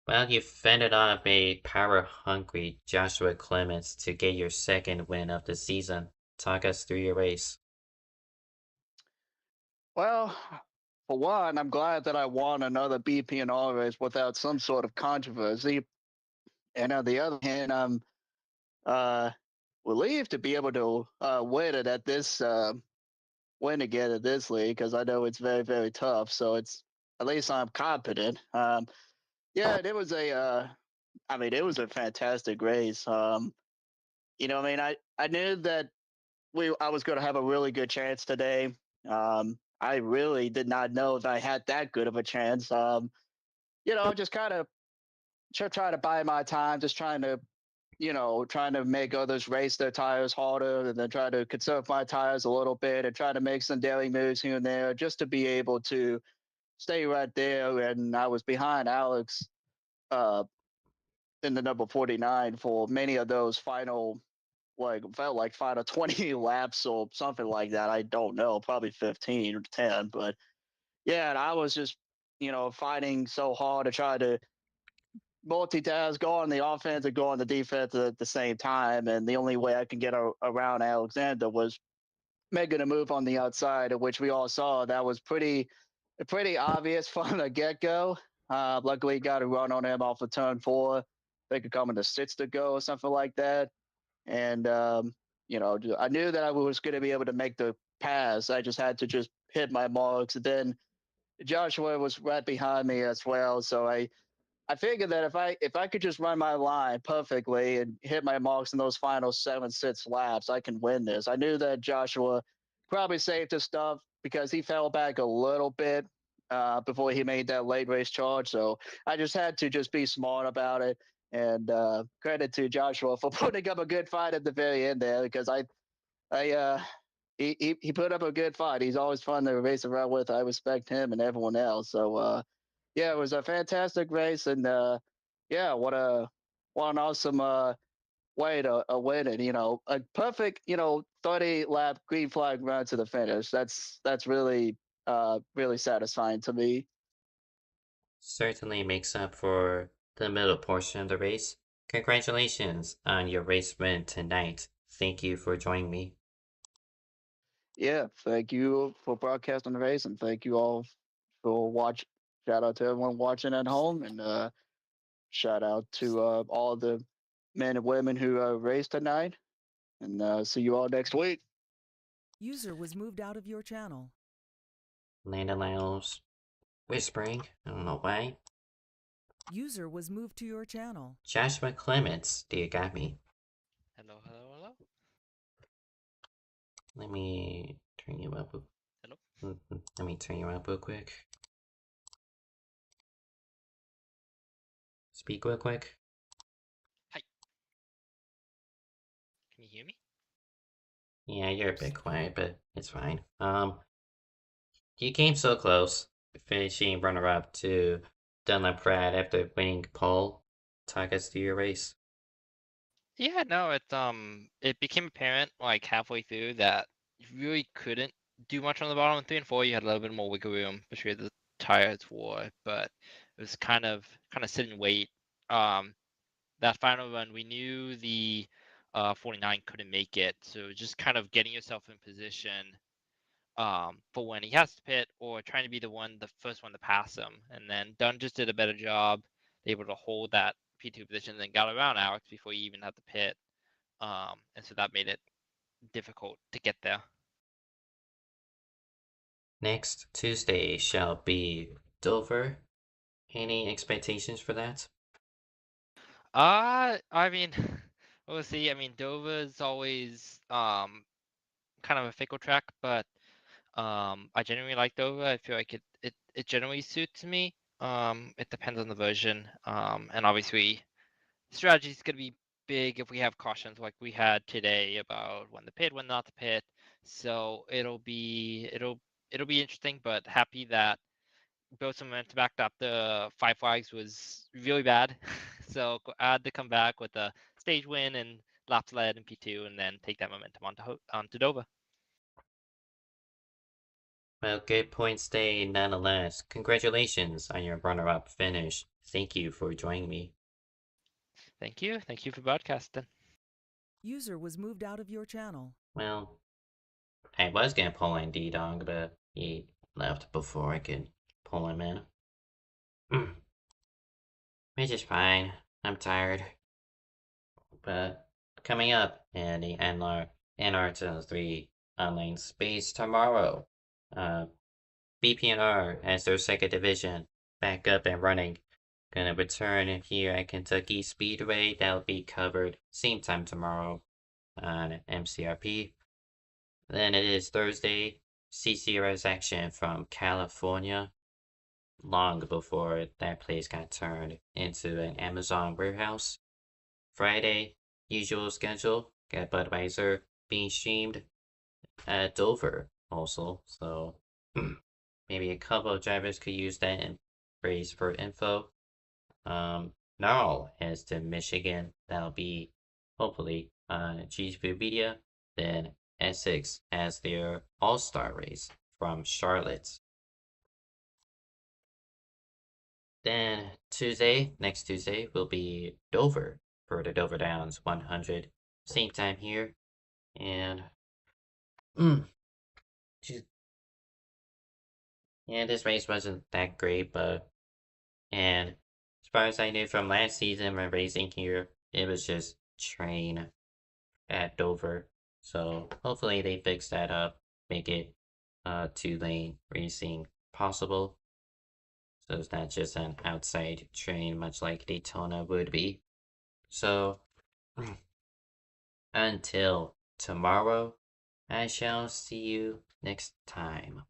Well, you fended off a power-hungry Joshua Clements to get your second win of the season. Talk us through your race. Well, for one, I'm glad that I won another BPNR race without some sort of controversy. And on the other hand, I'm uh, relieved to be able to win it at this win again at this league because I know it's very, very tough. So it's at least I'm confident. Yeah, it was I mean, it was a fantastic race. I mean, I knew that I was going to have a really good chance today. I really did not know if I had that good of a chance. Just kind of try to buy my time, just trying to, trying to make others race their tires harder, and then try to conserve my tires a little bit, and try to make some daring moves here and there, just to be able to stay right there. And I was behind Alex uh, in the number 49 for many of those final like felt like final 20 laps or something like that. I don't know, probably 15 or 10, but yeah, and I was just, fighting so hard to try to multitask, go on the offense and go on the defense at the same time. And the only way I can get around Alexander was making a move on the outside, which we all saw. That was pretty obvious from the get go. Luckily, got a run on him off of turn four. They could come into six to go or something like that. And I knew that I was going to be able to make the pass. I just had to just hit my marks. And then Joshua was right behind me as well, so I figured that if I could just run my line perfectly and hit my marks in those final 7 6 laps, I can win this. I knew that Joshua probably saved his stuff because he fell back a little bit before he made that late race charge. So I just had to just be smart about it. And credit to Joshua for putting up a good fight at the very end there because I he put up a good fight. He's always fun to race around with. I respect him and everyone else. So yeah, it was a fantastic race, and yeah, what an awesome way to win it. A perfect 30 lap green flag run to the finish. That's really really satisfying to me. Certainly makes up for the middle portion of the race. Congratulations on your race win tonight. Thank you for joining me. Yeah, thank you for broadcasting the race, and thank you all for watch. Shout out to everyone watching at home, and shout out to all the men and women who raced tonight. And see you all next week. User was moved out of your channel. Landa Lyle's whispering. I don't know why. User was moved to your channel. Joshua Clements, do you got me? Hello, hello, hello. Let me turn you up. Hello. Let me turn you up real quick. Speak real quick. Hi. Can you hear me? Yeah, you're a bit quiet, but it's fine. You came so close, finishing runner-up to Dunlap Pratt after winning pole. Talk us through your race. Yeah, no, it became apparent like halfway through that you really couldn't do much on the bottom 3 and 4. You had a little bit more wiggle room, especially as the tires wore, but it was kind of sit and wait. That final run, we knew the 49 couldn't make it, so just kind of getting yourself in position for when he has to pit or trying to be the first one to pass him. And then Dunn just did a better job, able to hold that P2 position, and then got around Alex before he even had to pit. And so that made it difficult to get there. Next Tuesday shall be Dover. Any expectations for that? I mean, we'll see. I mean, Dover is always kind of a fickle track, but I generally like Dover. I feel like it generally suits me. It depends on the version. And obviously strategy is going to be big if we have cautions like we had today about when to pit, when not to pit. So it'll be interesting, but happy that both momentum backed up the five flags was really bad. So I had to come back with a stage win and laps led in P2, and then take that momentum onto Dover. Well, good points day nonetheless. Congratulations on your runner-up finish. Thank you for joining me. Thank you. Thank you for broadcasting. User was moved out of your channel. Well, I was gonna pull in D-Dong, but he left before I could pull him in. Which is fine. I'm tired. But coming up in the NR2003 online space tomorrow, BPNR as their second division back up and running. Gonna return here at Kentucky Speedway. That'll be covered same time tomorrow on MCRP. Then it is Thursday, CCRS action from California. Long before that place got turned into an Amazon warehouse. Friday, usual schedule. Got Budweiser being streamed at Dover also. So maybe a couple of drivers could use that and raise for info. Gnarl heads to Michigan. That'll be hopefully on GSP Media. Then Essex has their All-Star race from Charlotte. Then next Tuesday, will be Dover for the Dover Downs 100. Same time here. And yeah, this race wasn't that great, and as far as I knew from last season when racing here, it was just train at Dover. So hopefully they fix that up, make it 2-lane racing possible. So it's not just an outside train, much like Daytona would be. So until tomorrow, I shall see you next time.